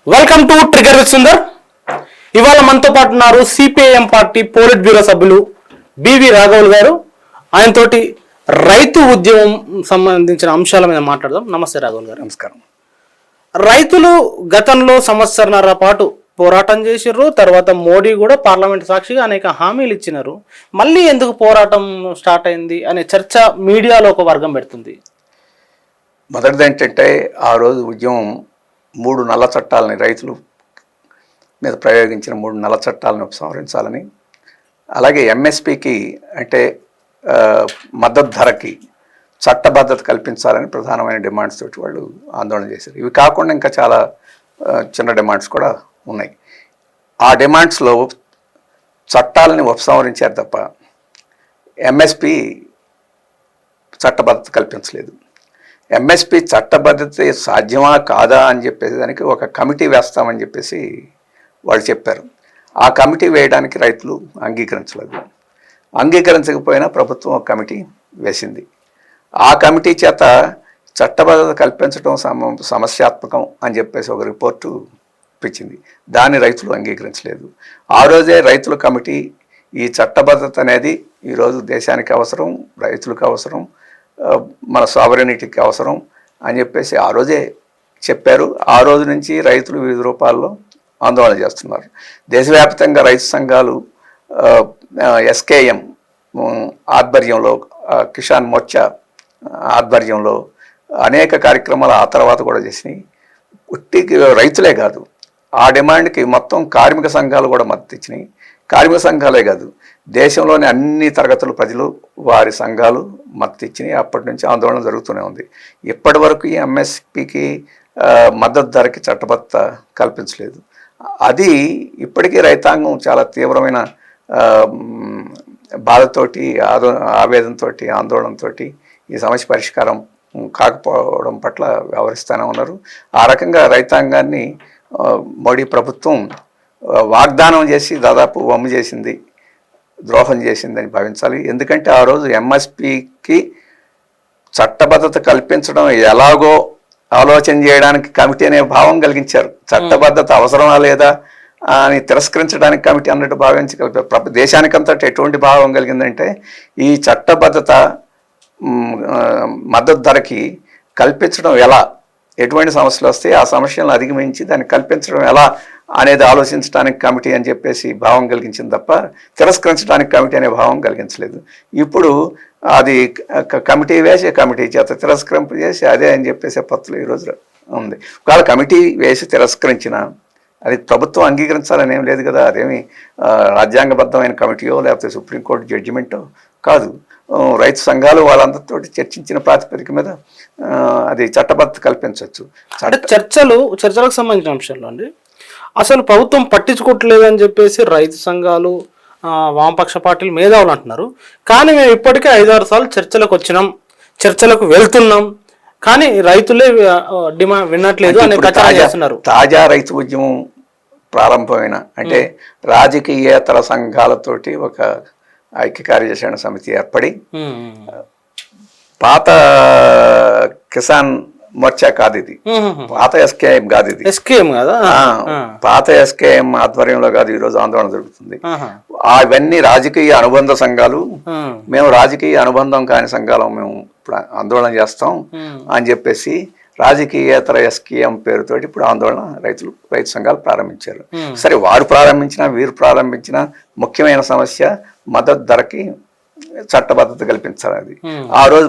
Welcome to trigger with Sundar. ఇవాళ మనతో పాటు ఉన్నారు సిపిఐఎం పార్టీ పోలిట్ బ్యూరో సభ్యులు బివి రాఘవులు గారు. ఆయనతోటి రైతు ఉద్యమం సంబంధించిన అంశాల మీద మాట్లాడదాం. నమస్తే రాఘవులు గారు. నమస్కారం. రైతులు గతంలో సంవత్సరన్నర పాటు పోరాటం చేసిర్రు. తర్వాత మోడీ కూడా పార్లమెంట్ సాక్షిగా అనేక హామీలు ఇచ్చినారు. మళ్ళీ ఎందుకు పోరాటం స్టార్ట్ అయింది అనే చర్చ మీడియాలో ఒక వర్గం పెడుతుంది. మొదటిది ఏంటంటే ఆ రోజు ఉద్యమం 3 నల్ల చట్టాలని రైతులు మీద ప్రయోగించిన 3 నల్ల చట్టాలను ఉపసంహరించాలని, అలాగే ఎంఎస్పికి అంటే మద్దతు ధరకి చట్టబద్ధత కల్పించాలని ప్రధానమైన డిమాండ్స్ తోటి వాళ్ళు ఆందోళన చేశారు. ఇవి కాకుండా ఇంకా చాలా చిన్న డిమాండ్స్ కూడా ఉన్నాయి. ఆ డిమాండ్స్లో చట్టాలని ఉపసంహరించారు తప్ప ఎంఎస్పి చట్టబద్ధత కల్పించలేదు. ఎంఎస్పి చట్టబద్ధత సాధ్యమా కాదా అని చెప్పేసి దానికి ఒక కమిటీ వేస్తామని చెప్పేసి వాళ్ళు చెప్పారు. ఆ కమిటీ వేయడానికి రైతులు అంగీకరించలేదు. అంగీకరించకపోయినా ప్రభుత్వం ఒక కమిటీ వేసింది. ఆ కమిటీ చేత చట్టబద్ధత కల్పించడం సమస్యాత్మకం అని చెప్పేసి ఒక రిపోర్టు ఇప్పించింది. దాన్ని రైతులు అంగీకరించలేదు. ఆ రోజే రైతుల కమిటీ ఈ చట్టబద్ధత అనేది ఈరోజు దేశానికి అవసరం, రైతులకు అవసరం, మన సావరెనిటీకి అవసరం అని చెప్పేసి ఆ రోజే చెప్పారు. ఆ రోజు నుంచి రైతులు వివిధ రూపాల్లో ఆందోళన చేస్తున్నారు. దేశవ్యాప్తంగా రైతు సంఘాలు ఎస్కేఎం ఆధ్వర్యంలో, కిసాన్ మోర్చా ఆధ్వర్యంలో అనేక కార్యక్రమాలు ఆ తర్వాత కూడా చేసినాయి. ఉట్టికి రైతులే కాదు, ఆ డిమాండ్కి మొత్తం కార్మిక సంఘాలు కూడా మద్దతు ఇచ్చినాయి. కార్మిక సంఘాలే కాదు, దేశంలోని అన్ని తరగతుల ప్రజలు వారి సంఘాలు మద్దతు ఇచ్చినాయి. అప్పటి నుంచి ఆందోళన జరుగుతూనే ఉంది. ఇప్పటి వరకు ఈ ఎంఎస్పికి మద్దతు ధరకి చట్టబద్ధత కల్పించలేదు. అది ఇప్పటికీ రైతాంగం చాలా తీవ్రమైన బాధతోటి, ఆవేదనతో, ఆందోళనతో ఈ సమస్య పరిష్కారం కాకపోవడం పట్ల వ్యవహరిస్తూనే ఉన్నారు. ఆ రకంగా రైతాంగాన్ని మోడీ ప్రభుత్వం వాగ్దానం చేసి దాదాపు వమ్ము చేసింది, ద్రోహం చేసిందని భావించాలి. ఎందుకంటే ఆ రోజు ఎంఎస్పికి చట్టబద్ధత కల్పించడం ఎలాగో ఆలోచన చేయడానికి కమిటీ అనే భావం కలిగించారు. చట్టబద్ధత అవసరమా లేదా అని తిరస్కరించడానికి కమిటీ అన్నట్టు భావించగలిగారు. దేశానికంతటి ఎటువంటి భావం కలిగిందంటే ఈ చట్టబద్ధత మద్దతు ధరకి కల్పించడం ఎలా, ఎటువంటి సమస్యలు వస్తాయి, ఆ సమస్యలను అధిగమించి దాన్ని కల్పించడం ఎలా అనేది ఆలోచించడానికి కమిటీ అని చెప్పేసి భావం కలిగించింది తప్ప తిరస్కరించడానికి కమిటీ అనే భావం కలిగించలేదు. ఇప్పుడు అది కమిటీ వేసి కమిటీ చేత తిరస్కరింపు చేసి అదే అని చెప్పేసి పత్తులు ఈరోజు ఉంది. ఒకవేళ కమిటీ వేసి తిరస్కరించిన అది ప్రభుత్వం అంగీకరించాలని ఏం లేదు కదా. అదేమి రాజ్యాంగబద్ధమైన కమిటీయో లేకపోతే సుప్రీంకోర్టు జడ్జిమెంటో కాదు. రైతు సంఘాలు వాళ్ళందరితో చర్చించిన ప్రాతిపదిక మీద అది చట్టబద్ధత కల్పించవచ్చు. అంటే చర్చలకు సంబంధించిన అంశాల్లో అండి అసలు ప్రభుత్వం పట్టించుకోవట్లేదు అని చెప్పేసి రైతు సంఘాలు, వామపక్ష పార్టీలు, మేధావులు అంటున్నారు. కానీ మేము ఇప్పటికే 5-6 సార్లు చర్చలకు వచ్చినాం, చర్చలకు వెళ్తున్నాం, కానీ రైతులే డిమాండ్ వినట్లేదు అనే ప్రచారం చేస్తున్నారు. తాజా రైతు ఉద్యమం ప్రారంభమైన అంటే రాజకీయేతర సంఘాలతోటి ఒక ఐక్య కార్యాచరణ సమితి ఏర్పడి, పాత కిసాన్ మోర్చా కాదు ఇది, పాత ఎస్కేఎం కాదు ఇది, ఎస్కేఎం కదా, పాత ఎస్కేఎం ఆధ్వర్యంలో కాదు ఈరోజు ఆందోళన జరుగుతుంది. అవన్నీ రాజకీయ అనుబంధ సంఘాలు. మేము రాజకీయ అనుబంధం కాని సంఘాలు మేము ఇప్పుడు ఆందోళన చేస్తాం అని చెప్పేసి రాజకీయేతర ఎస్కేఎం పేరుతోటి ఇప్పుడు ఆందోళన రైతు సంఘాలు ప్రారంభించారు. సరే, వారు ప్రారంభించినా వీరు ప్రారంభించిన ముఖ్యమైన సమస్య మద్దతు ధరకి చట్టబద్ధత కల్పించాలి. ఆ రోజు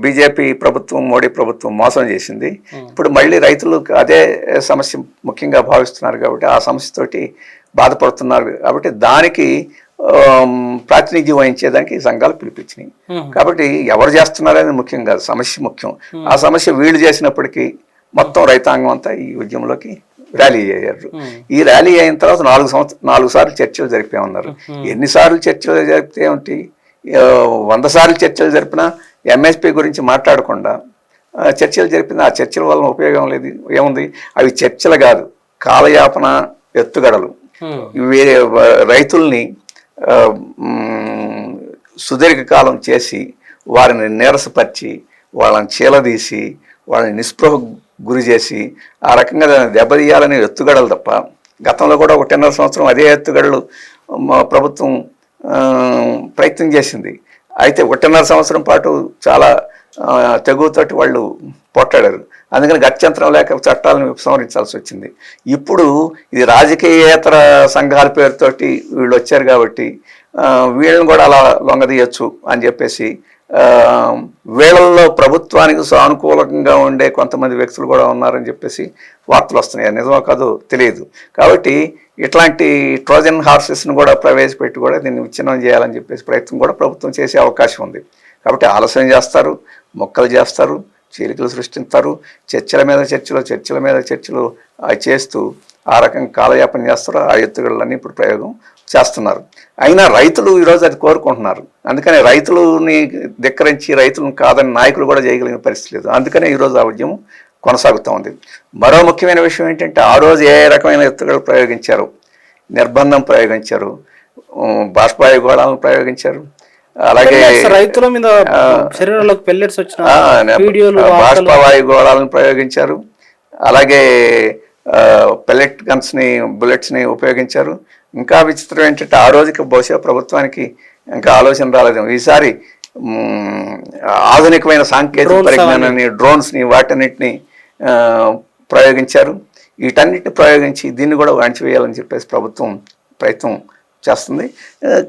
బీజేపీ ప్రభుత్వం, మోడీ ప్రభుత్వం మోసం చేసింది. ఇప్పుడు మళ్ళీ రైతులు అదే సమస్య ముఖ్యంగా భావిస్తున్నారు కాబట్టి ఆ సమస్యతోటి బాధపడుతున్నారు కాబట్టి దానికి ప్రాతినిధ్యం వహించేదానికి సంఘాలు పిలిపించినాయి. కాబట్టి ఎవరు చేస్తున్నారనేది ముఖ్యం కాదు, సమస్య ముఖ్యం. ఆ సమస్య వీళ్ళు చేసినప్పటికీ మొత్తం రైతాంగం అంతా ఈ ఉద్యమంలోకి ర్యాలీ అయ్యారు. ఈ ర్యాలీ అయిన తర్వాత 4 సార్లు చర్చలు జరిపే ఉన్నారు. ఎన్నిసార్లు చర్చలు జరిపితే ఏమిటి, 100 సార్లు చర్చలు జరిపినా ఎంఎస్పీ గురించి మాట్లాడకుండా చర్చలు జరిపిన ఆ చర్చల వలన ఉపయోగం లేదు. ఏముంది, అవి చర్చలు కాదు, కాలయాపన ఎత్తుగడలు. వేరే రైతుల్ని సుదీర్ఘకాలం చేసి వారిని నీరసపరిచి వాళ్ళని చీలదీసి వాళ్ళని నిస్పృహ గురి చేసి ఆ రకంగా దెబ్బతీయాలని ఎత్తుగడలు తప్ప, గతంలో కూడా 1.5 సంవత్సరం అదే ఎత్తుగడలు ప్రభుత్వం ప్రయత్నం చేసింది. అయితే 1.5 సంవత్సరం పాటు చాలా తెగువతోటి వాళ్ళు పోట్లాడారు. అందుకని గత్యంతరం లేక చట్టాలను ఉపసంహరించాల్సి వచ్చింది. ఇప్పుడు ఇది రాజకీయేతర సంఘాల పేరుతోటి వీళ్ళు వచ్చారు కాబట్టి వీళ్ళని కూడా అలా లొంగదీయచ్చు అని చెప్పేసి వీళ్ళల్లో ప్రభుత్వానికి సానుకూలంగా ఉండే కొంతమంది వ్యక్తులు కూడా ఉన్నారని చెప్పేసి వార్తలు వస్తున్నాయి. నిజమో కాదో తెలియదు. కాబట్టి ఇట్లాంటి ట్రోజన్ హార్సెస్ను కూడా ప్రవేశపెట్టి కూడా దీన్ని విచ్ఛిన్నం చేయాలని చెప్పేసి ప్రయత్నం కూడా ప్రభుత్వం చేసే అవకాశం ఉంది. కాబట్టి ఆలస్యం చేస్తారు, మొక్కలు చేస్తారు, చీలికలు సృష్టిస్తారు, చర్చల మీద చర్చలు చేస్తూ ఆ రకంగా కాలయాపన చేస్తారు. ఆ ఎత్తుగడలన్నీ ఇప్పుడు ప్రయోగం చేస్తున్నారు. అయినా రైతులు ఈరోజు అది కోరుకుంటున్నారు. అందుకని రైతులని ధిక్కరించి రైతులను కాదని నాయకులు కూడా చేయగలిగిన పరిస్థితి లేదు. అందుకనే ఈరోజు ఆ ఉద్యమం కొనసాగుతూ ఉంది. మరో ముఖ్యమైన విషయం ఏంటంటే ఆ రోజు ఏ రకమైన ఎత్తుగడలు ప్రయోగించారు, నిర్బంధం ప్రయోగించారు, బాష్పాయ గోళాలను ప్రయోగించారు, అలాగే రైతుల మీద శరీరంలోకి పెల్లెట్స్ వచ్చిన వీడియోలు, బాష్పవాయు గోళాలను ప్రయోగించారు, అలాగే పెల్లెట్ గన్స్ని, బుల్లెట్స్ని ఉపయోగించారు. ఇంకా విచిత్రం ఏంటంటే ఆ రోజుకి బహుశా ప్రభుత్వానికి ఇంకా ఆలోచన రాలేదు. ఈసారి ఆధునికమైన సాంకేతిక పరిజ్ఞానాన్ని, డ్రోన్స్ని, వాటన్నిటిని ప్రయోగించారు. వీటన్నిటిని ప్రయోగించి దీన్ని కూడా అణచివేయాలని చెప్పేసి ప్రభుత్వం ప్రయత్నం చేస్తుంది.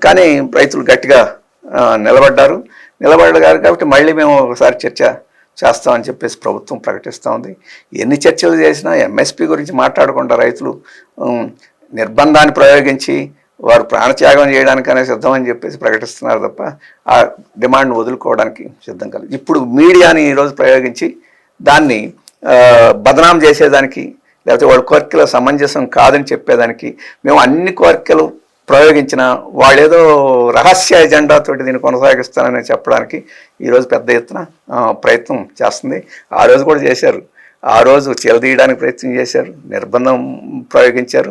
కానీ రైతులు గట్టిగా నిలబడ్డారు కాబట్టి మళ్ళీ మేము ఒకసారి చర్చ చేస్తామని చెప్పేసి ప్రభుత్వం ప్రకటిస్తూ ఉంది. ఎన్ని చర్చలు చేసినా ఎంఎస్పి గురించి మాట్లాడకుండా రైతులు నిర్బంధాన్ని ప్రయోగించి వారు ప్రాణత్యాగం చేయడానికనే సిద్ధమని చెప్పేసి ప్రకటిస్తున్నారు తప్ప ఆ డిమాండ్ను వదులుకోవడానికి సిద్ధం కాదు. ఇప్పుడు మీడియాని ఈరోజు ప్రయోగించి దాన్ని బదనాం చేసేదానికి, లేకపోతే వాళ్ళ కోరికల సమంజసం కాదని చెప్పేదానికి, మేము అన్ని కోరికలు ప్రయోగించిన వాళ్ళేదో రహస్య ఎజెండాతోటి దీన్ని కొనసాగిస్తానని చెప్పడానికి ఈరోజు పెద్ద ఎత్తున ప్రయత్నం చేస్తుంది. ఆ రోజు కూడా చేశారు. ఆ రోజు చీలదీయడానికి ప్రయత్నం చేశారు, నిర్బంధం ప్రయోగించారు.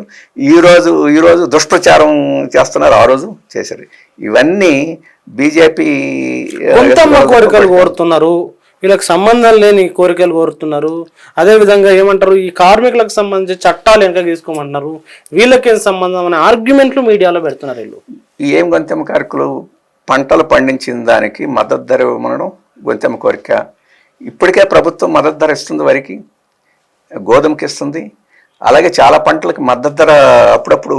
ఈరోజు దుష్ప్రచారం చేస్తున్నారు, ఆ రోజు చేశారు. ఇవన్నీ బీజేపీ కోరికలు కోరుతున్నారు, వీళ్ళకి సంబంధం లేని కోరికలు కోరుతున్నారు. అదేవిధంగా ఏమంటారు, ఈ కార్మికులకు సంబంధించి చట్టాలు వెనక తీసుకోమంటున్నారు, వీళ్ళకేం సంబంధం అనే ఆర్గ్యుమెంట్లు మీడియాలో పెడుతున్నారు. వీళ్ళు ఏం గొంతెమ్మ కోరికలు? పంటలు పండించిన దానికి మద్దతు ధర ఇవ్వమనడం గొంతెమ్మ కోరిక. ఇప్పటికే ప్రభుత్వం మద్దతు ధర ఇస్తుంది, వరికి, గోధుమకి ఇస్తుంది. అలాగే చాలా పంటలకు మద్దతు ధర అప్పుడప్పుడు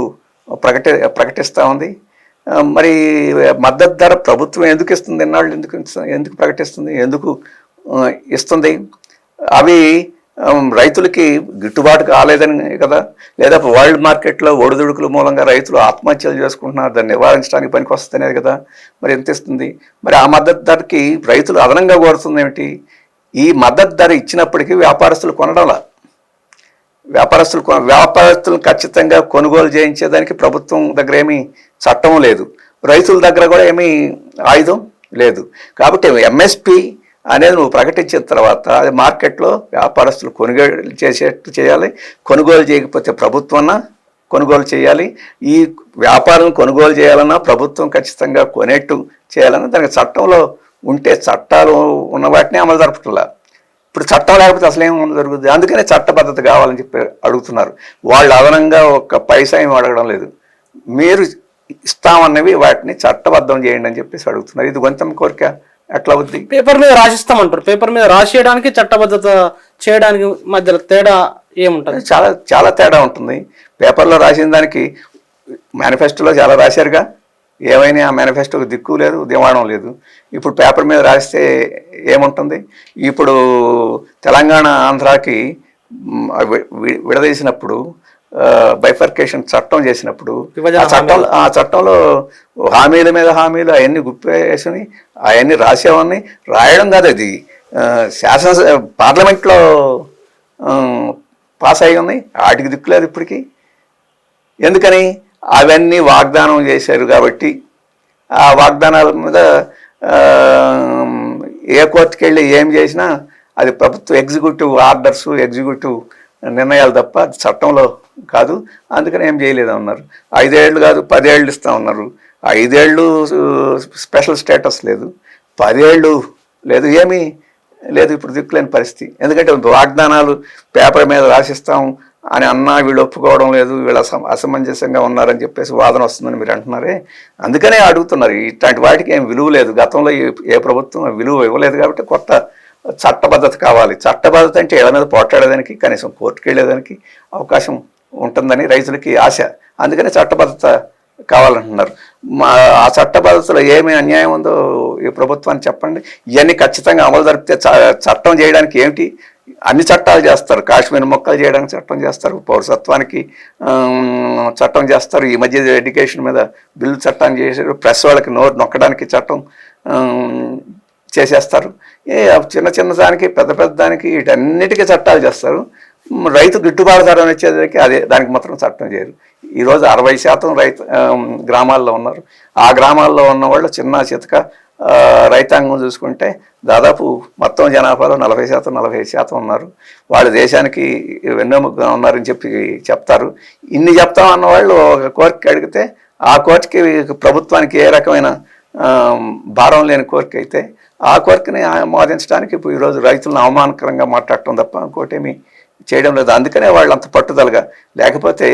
ప్రకటిస్తూ ఉంది. మరి మద్దతు ధర ప్రభుత్వం ఎందుకు ఇస్తుంది? ఎన్నాళ్ళు ఎందుకు ప్రకటిస్తుంది? ఎందుకు ఇస్తుంది? అవి రైతులకి గిట్టుబాటు కాలేదని కదా, లేదా వరల్డ్ మార్కెట్లో ఒడిదుడుకుల మూలంగా రైతులు ఆత్మహత్యలు చేసుకుంటున్నారు, దాన్ని నివారించడానికి పనికి వస్తుందనేది కదా మరి ఎంత ఇస్తుంది? మరి ఆ మద్దతు ధరకి రైతులు అదనంగా కోరుతుంది ఏమిటి? ఈ మద్దతు ధర ఇచ్చినప్పటికీ వ్యాపారస్తులు కొనడంలా. వ్యాపారస్తులను ఖచ్చితంగా కొనుగోలు చేయించేదానికి ప్రభుత్వం దగ్గర ఏమీ చట్టం లేదు, రైతుల దగ్గర కూడా ఏమీ ఆయుధం లేదు. కాబట్టి ఎంఎస్పి అనేది నువ్వు ప్రకటించిన తర్వాత అది మార్కెట్లో వ్యాపారస్తులు కొనుగోలు చేసేట్టు చేయాలి. కొనుగోలు చేయకపోతే ప్రభుత్వం కొనుగోలు చేయాలి. ఈ వ్యాపారం కొనుగోలు చేయాలన్నా ప్రభుత్వం ఖచ్చితంగా కొనేట్టు చేయాలన్నా దానికి చట్టంలో ఉంటే, చట్టాలు ఉన్న వాటిని అమలు జరపట్లా. ఇప్పుడు చట్టం లేకపోతే అసలు ఏమి జరుగుతుంది? అందుకనే చట్టబద్ధత కావాలని చెప్పి అడుగుతున్నారు. వాళ్ళు అదనంగా ఒక్క పైసా ఏమి అడగడం లేదు, మీరు ఇస్తామన్నవి వాటిని చట్టబద్ధం చేయండి అని చెప్పేసి అడుగుతున్నారు. ఇది గొంతెమ్మ కోరిక ఎట్లా అవుద్ది? పేపర్ మీద రాసిస్తామంటారు, పేపర్ మీద రాసేయడానికి చట్టబద్ధత చేయడానికి మధ్యలో తేడా ఏముంటుంది? చాలా చాలా తేడా ఉంటుంది. పేపర్లో రాసిన దానికి మేనిఫెస్టోలో చాలా రాశారుగా, ఏమైనా ఆ మేనిఫెస్టోకి దిక్కు లేదు, దివాణం లేదు. ఇప్పుడు పేపర్ మీద రాస్తే ఏముంటుంది? ఇప్పుడు తెలంగాణ ఆంధ్రాకి విడదీసినప్పుడు, బైఫర్కేషన్ చట్టం చేసినప్పుడు ఆ చట్టంలో హామీల మీద హామీలు అవన్నీ గుప్పేసుకుని అవన్నీ రాసేవన్నీ రాయడం కాదు, అది పార్లమెంట్లో పాస్ అయ్యి ఉన్నాయి. వాటికి దిక్కులేదు ఇప్పటికీ. ఎందుకని? అవన్నీ వాగ్దానం చేశారు కాబట్టి ఆ వాగ్దానాల మీద ఏ కోర్టుకి వెళ్ళి ఏం చేసినా అది ప్రభుత్వ ఎగ్జిక్యూటివ్ ఆర్డర్స్, ఎగ్జిక్యూటివ్ నిర్ణయాలు తప్ప అది చట్టంలో కాదు. అందుకని ఏం చేయలేదన్నారు. 5 ఏళ్ళు కాదు 10 ఏళ్ళు ఇస్తా ఉన్నారు. 5 ఏళ్ళు స్పెషల్ స్టేటస్ లేదు, 10 ఏళ్ళు లేదు, ఏమీ లేదు, ఇప్పుడు దిక్కులేని పరిస్థితి. ఎందుకంటే వాగ్దానాలు పేపర్ మీద రాసిస్తాం అని అన్నా వీళ్ళు ఒప్పుకోవడం లేదు, వీళ్ళు అసమంజసంగా ఉన్నారని చెప్పేసి వాదన వస్తుందని మీరు అంటున్నారే. అందుకనే అడుగుతున్నారు. ఇట్లాంటి వాటికి ఏం విలువ లేదు. గతంలో ఏ ప్రభుత్వం విలువ ఇవ్వలేదు కాబట్టి కొత్త చట్టబద్ధత కావాలి. చట్టబద్ధత అంటే ఏళ్ళ మీద పోట్లాడేదానికి, కనీసం కోర్టుకు వెళ్ళేదానికి అవకాశం ఉంటుందని రైతులకి ఆశ. అందుకని చట్టబద్ధత కావాలంటున్నారు. ఆ చట్టబద్ధతలో ఏమి అన్యాయం ఉందో ఈ ప్రభుత్వాన్ని చెప్పండి. ఇవన్నీ ఖచ్చితంగా అమలు జరిపితే చట్టం చేయడానికి ఏమిటి, అన్ని చట్టాలు చేస్తారు. కాశ్మీర్ మొక్కలు చేయడానికి చట్టం చేస్తారు, పౌరసత్వానికి చట్టం చేస్తారు, ఈ మధ్య ఎడ్యుకేషన్ మీద బిల్లు చట్టం చేశారు, ప్రెస్ వాళ్ళకి నోరు నొక్కడానికి చట్టం చేసేస్తారు. చిన్న చిన్న దానికి పెద్ద పెద్ద దానికి వీటన్నిటికీ చట్టాలు చేస్తారు. రైతు గిట్టుబాటు ధర వచ్చేసరికి దానికి మాత్రం చట్టం చేయరు. ఈరోజు 60% రైతు గ్రామాల్లో ఉన్నారు. ఆ గ్రామాల్లో ఉన్న వాళ్ళు చిన్న చితక రైతాంగం చూసుకుంటే దాదాపు మొత్తం జనాభాలో 40% ఉన్నారు. వాళ్ళు దేశానికి వెన్నెముకగా ఉన్నారని చెప్తారు. ఇన్ని చెప్తామన్న వాళ్ళు ఒక కోరిక అడిగితే ఆ కోరికకి ప్రభుత్వానికి ఏ రకమైన భారం లేని కోరిక అయితే ఆ కోరికని ఆమోదించడానికి ఇప్పుడు ఈరోజు రైతులను అవమానకరంగా మాట్లాడటం తప్ప ఇంకోటేమీ చేయడం లేదు. అందుకనే వాళ్ళు అంత పట్టుదలగా, లేకపోతే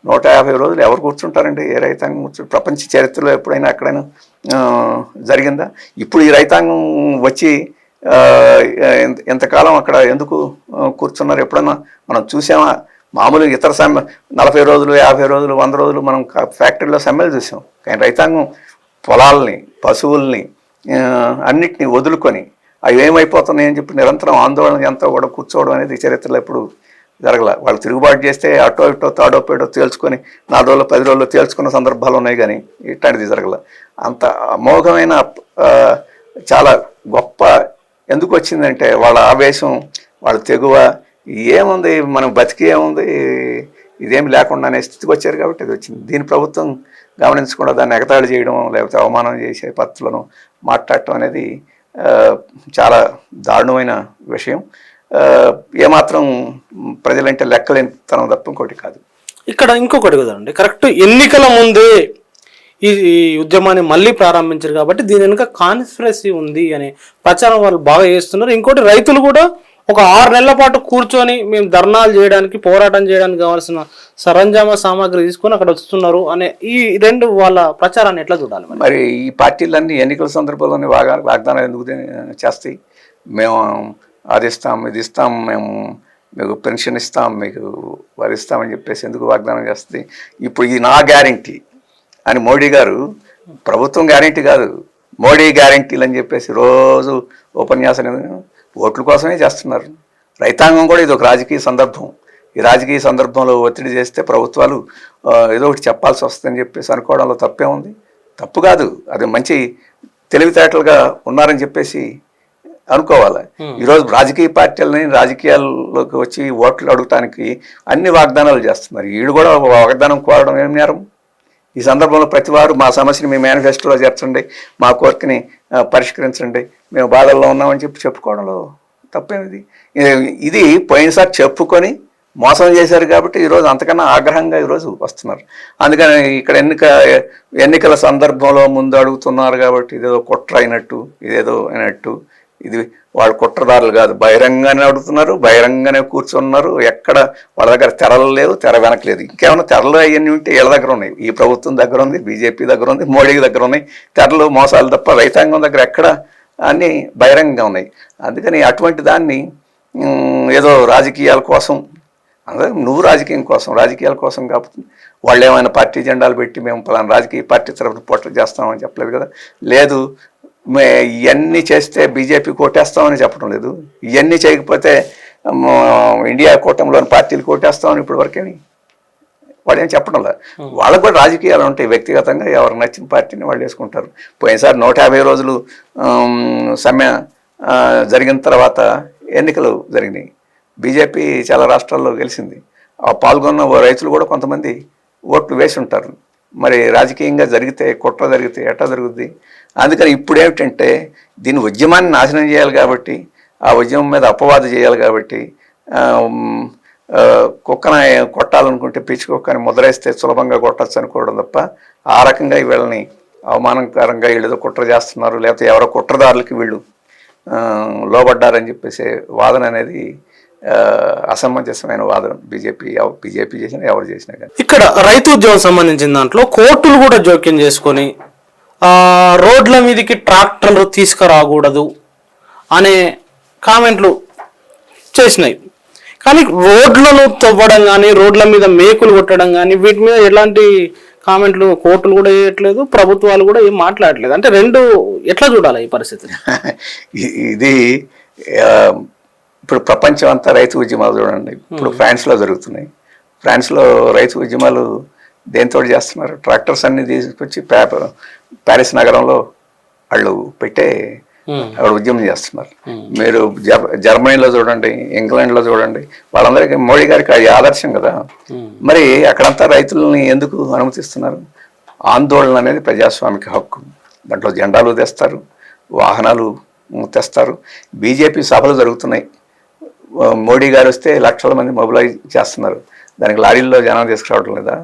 150 రోజులు ఎవరు కూర్చుంటారండి? ఏ రైతాంగం ప్రపంచ చరిత్రలో ఎప్పుడైనా ఎక్కడైనా జరిగిందా? ఇప్పుడు ఈ రైతాంగం వచ్చి ఎంతకాలం అక్కడ ఎందుకు కూర్చున్నారు? ఎప్పుడన్నా మనం చూసామా? మామూలు ఇతర 40 రోజులు, 50 రోజులు, 100 రోజులు మనం ఫ్యాక్టరీలో సమ్మెలు చూసాం. కానీ రైతాంగం పొలాలని, పశువుల్ని అన్నిటినీ వదులుకొని అవి ఏమైపోతున్నాయని చెప్పి నిరంతరం ఆందోళన ఎంతో కూడా కూర్చోవడం అనేది చరిత్రలో ఎప్పుడు జరగల. వాళ్ళు తిరుగుబాటు చేస్తే అటో ఇటో తాడో పేడో తేల్చుకొని 4 రోజులు 10 రోజుల్లో తేల్చుకున్న సందర్భాలు ఉన్నాయి, కానీ ఇట్లాంటిది జరగల. అంత అమోఘమైన చాలా గొప్ప ఎందుకు వచ్చిందంటే వాళ్ళ ఆవేశం, వాళ్ళ తెగువ. ఏముంది, మనం బతికి ఏముంది, ఇదేమి లేకుండా అనే స్థితికి వచ్చారు కాబట్టి ఇది వచ్చింది. దీని ప్రభుత్వం గమనించకుండా దాన్ని ఎగతాళి చేయడం, లేకపోతే అవమానం చేసే పద్ధతులను మాట్లాడటం అనేది చాలా దారుణమైన విషయం. ఏమాత్రం ప్రజలంటే లెక్కలేని తనం తప్ప ఇంకోటి కాదు. ఇక్కడ ఇంకొకటి కదండి, కరెక్ట్ ఎన్నికల ముందే ఈ ఉద్యమాన్ని మళ్ళీ ప్రారంభించారు కాబట్టి దీని వెనుక కాన్స్పిరసీ ఉంది అనే ప్రచారం వాళ్ళు బాగా చేస్తున్నారు. ఇంకోటి రైతులు కూడా ఒక 6 నెలల పాటు కూర్చొని మేము ధర్నాలు చేయడానికి, పోరాటం చేయడానికి కావాల్సిన సరంజామా సామాగ్రి తీసుకొని అక్కడ వస్తున్నారు అనే ఈ రెండు వాళ్ళ ప్రచారాన్ని ఎట్లా చూడాలి? మరి ఈ పార్టీలన్నీ ఎన్నికల సందర్భంలోనే వాగ్దానాలు ఎందుకు చేస్తాయి? మేము అది ఇస్తాం, ఇది ఇస్తాం, మేము మీకు పెన్షన్ ఇస్తాం, మీకు వారు ఇస్తామని చెప్పేసి ఎందుకు వాగ్దానం చేస్తుంది? ఇప్పుడు ఇది నా గ్యారంటీ అని మోడీ గారు, ప్రభుత్వం గ్యారంటీ కాదు, మోడీ గ్యారంటీలు అని చెప్పేసి రోజు ఉపన్యాసం ఓట్ల కోసమే చేస్తున్నారు. రైతాంగం కూడా ఇది ఒక రాజకీయ సందర్భం. ఈ రాజకీయ సందర్భంలో ఒత్తిడి చేస్తే ప్రభుత్వాలు ఏదో ఒకటి చెప్పాల్సి వస్తుందని చెప్పేసి అనుకోవడంలో తప్పే ఉంది. తప్పు కాదు, అది మంచి తెలివితేటలుగా ఉన్నారని చెప్పేసి అనుకోవాలి. ఈరోజు రాజకీయ పార్టీలని రాజకీయాల్లోకి వచ్చి ఓట్లు అడగటానికి అన్ని వాగ్దానాలు చేస్తున్నారు. వీళ్ళు కూడా వాగ్దానం కోరడం ఏం నేరం? ఈ సందర్భంలో ప్రతి వారు మా సమస్యని మీ మేనిఫెస్టోలో చేర్చండి, మా కోరికని పరిష్కరించండి, మేము బాధల్లో ఉన్నామని చెప్పుకోవడంలో తప్పేమిది? ఇది పోయినసారి చెప్పుకొని మోసం చేశారు కాబట్టి ఈరోజు అంతకన్నా ఆగ్రహంగా ఈరోజు వస్తున్నారు. అందుకని ఇక్కడ ఎన్నికల సందర్భంలో ముందు అడుగుతున్నారు కాబట్టి ఇదేదో కుట్ర అయినట్టు, ఇదేదో అయినట్టు. ఇది వాళ్ళు కుట్రదారులు కాదు, బహిరంగానే అడుగుతున్నారు, బహిరంగానే కూర్చున్నారు. ఎక్కడ వాళ్ళ దగ్గర తెరలు లేవు, తెర వెనకలేదు. ఇంకేమైనా తెరలు అవన్నీ ఉంటే వీళ్ళ దగ్గర ఉన్నాయి, ఈ ప్రభుత్వం దగ్గర ఉంది, బీజేపీ దగ్గర ఉంది, మోడీ దగ్గర ఉన్నాయి. తెరలు మోసాలు తప్ప రైతాంగం దగ్గర ఎక్కడ అన్నీ బహిరంగంగా ఉన్నాయి. అందుకని అటువంటి దాన్ని ఏదో రాజకీయాల కోసం, అందరూ నువ్వు రాజకీయాల కోసం కాకపోతే వాళ్ళు ఏమైనా పార్టీ జెండాలు పెట్టి మేము పలానా రాజకీయ పార్టీ తరఫున పోటీ చేస్తామని చెప్పలేదు కదా. లేదు, ఇవన్నీ చేస్తే బీజేపీ కోటేస్తామని చెప్పడం లేదు, ఇవన్నీ చేయకపోతే ఇండియా కూటమిలోని పార్టీలు కోటేస్తామని ఇప్పటి వరకేమి వాళ్ళు ఏం చెప్పడం లేదు. వాళ్ళకు కూడా రాజకీయాలు ఉంటాయి, వ్యక్తిగతంగా ఎవరు నచ్చిన పార్టీని వాళ్ళు వేసుకుంటారు. పోయినసారి 150 రోజులు సమ్మె జరిగిన తర్వాత ఎన్నికలు జరిగినాయి. బీజేపీ చాలా రాష్ట్రాల్లో గెలిచింది. ఆ పాల్గొన్న రైతులు కూడా కొంతమంది ఓట్లు వేసి ఉంటారు. మరి రాజకీయంగా జరిగితే, కుట్ర జరిగితే ఎట్లా జరుగుద్ది? అందుకని ఇప్పుడు ఏమిటంటే దీన్ని ఉద్యమాన్ని నాశనం చేయాలి కాబట్టి, ఆ ఉద్యమం మీద అపవాదు చేయాలి కాబట్టి, కుక్కన కొట్టాలనుకుంటే పిచ్చి కుక్కని ముద్రేస్తే సులభంగా కొట్టచ్చు అనుకోవడం తప్ప, ఆ రకంగా వీళ్ళని అవమానకరంగా వీళ్ళు ఏదో కుట్ర చేస్తున్నారు, లేకపోతే ఎవరో కుట్రదారులకి వీళ్ళు లోబడ్డారని చెప్పేసి వాదన అనేది అసమంజసమైన వాదన. బీజేపీ చేసినా ఎవరు చేసినా కానీ. ఇక్కడ రైతు ఉద్యమం సంబంధించిన దాంట్లో కోర్టులు కూడా జోక్యం చేసుకొని రోడ్ల మీదకి ట్రాక్టర్లు తీసుకురాకూడదు అనే కామెంట్లు చేసినాయి. కానీ రోడ్లను తవ్వడం కానీ రోడ్ల మీద మేకులు కొట్టడం కానీ వీటి మీద ఎలాంటి కామెంట్లు కోర్టులు కూడా చేయట్లేదు, ప్రభుత్వాలు కూడా ఏం మాట్లాడలేదు. అంటే రెండు ఎట్లా చూడాలి ఈ పరిస్థితిని? ఇది ఇప్పుడు ప్రపంచం అంతా రైతు ఉద్యమాలు చూడండి. ఇప్పుడు ఫ్రాన్స్లో జరుగుతున్నాయి. ఫ్రాన్స్లో రైతు ఉద్యమాలు దేంతో చేస్తున్నారు? ట్రాక్టర్స్ అన్ని తీసుకొచ్చి ప్యారిస్ నగరంలో వాళ్ళు పెట్టే అక్కడ ఉద్యమం చేస్తున్నారు. మీరు జర్మనీలో చూడండి, ఇంగ్లాండ్లో చూడండి, వాళ్ళందరికీ మోడీ గారికి అది ఆదర్శం కదా. మరి అక్కడంతా రైతులని ఎందుకు అనుమతిస్తున్నారు? ఆందోళన అనేది ప్రజాస్వామిక హక్కు. దాంట్లో జెండాలు తెస్తారు, వాహనాలు తెస్తారు. బీజేపీ సభలు జరుగుతున్నాయి. మోడీ గారు వస్తే లక్షల మంది మొబిలైజ్ చేస్తున్నారు. దానికి లారీల్లో జనం తీసుకురావడం లేదా?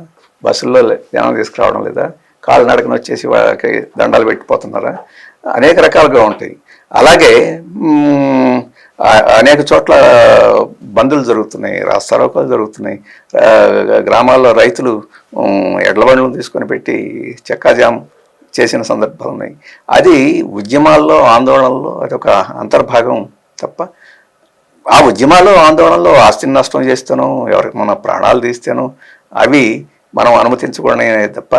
బస్సుల్లో జనం తీసుకురావడం లేదా? కాలినడకన వచ్చేసి వాళ్ళకి దండాలు పెట్టిపోతున్నారా? అనేక రకాలుగా ఉంటాయి. అలాగే అనేక చోట్ల బందులు జరుగుతున్నాయి, రాస్తారోకాలు జరుగుతున్నాయి. గ్రామాల్లో రైతులు ఎడ్ల బండ్లను తీసుకొని పెట్టి చెక్కాజాం చేసిన సందర్భాలు ఉన్నాయి. అది ఉద్యమాల్లో ఆందోళనల్లో అదొక అంతర్భాగం తప్ప ఆ ఉద్యమాల్లో ఆందోళనలో ఆస్తిని నష్టం చేస్తానో ఎవరికి మన ప్రాణాలు తీస్తానో అవి మనం అనుమతించకూడనే తప్ప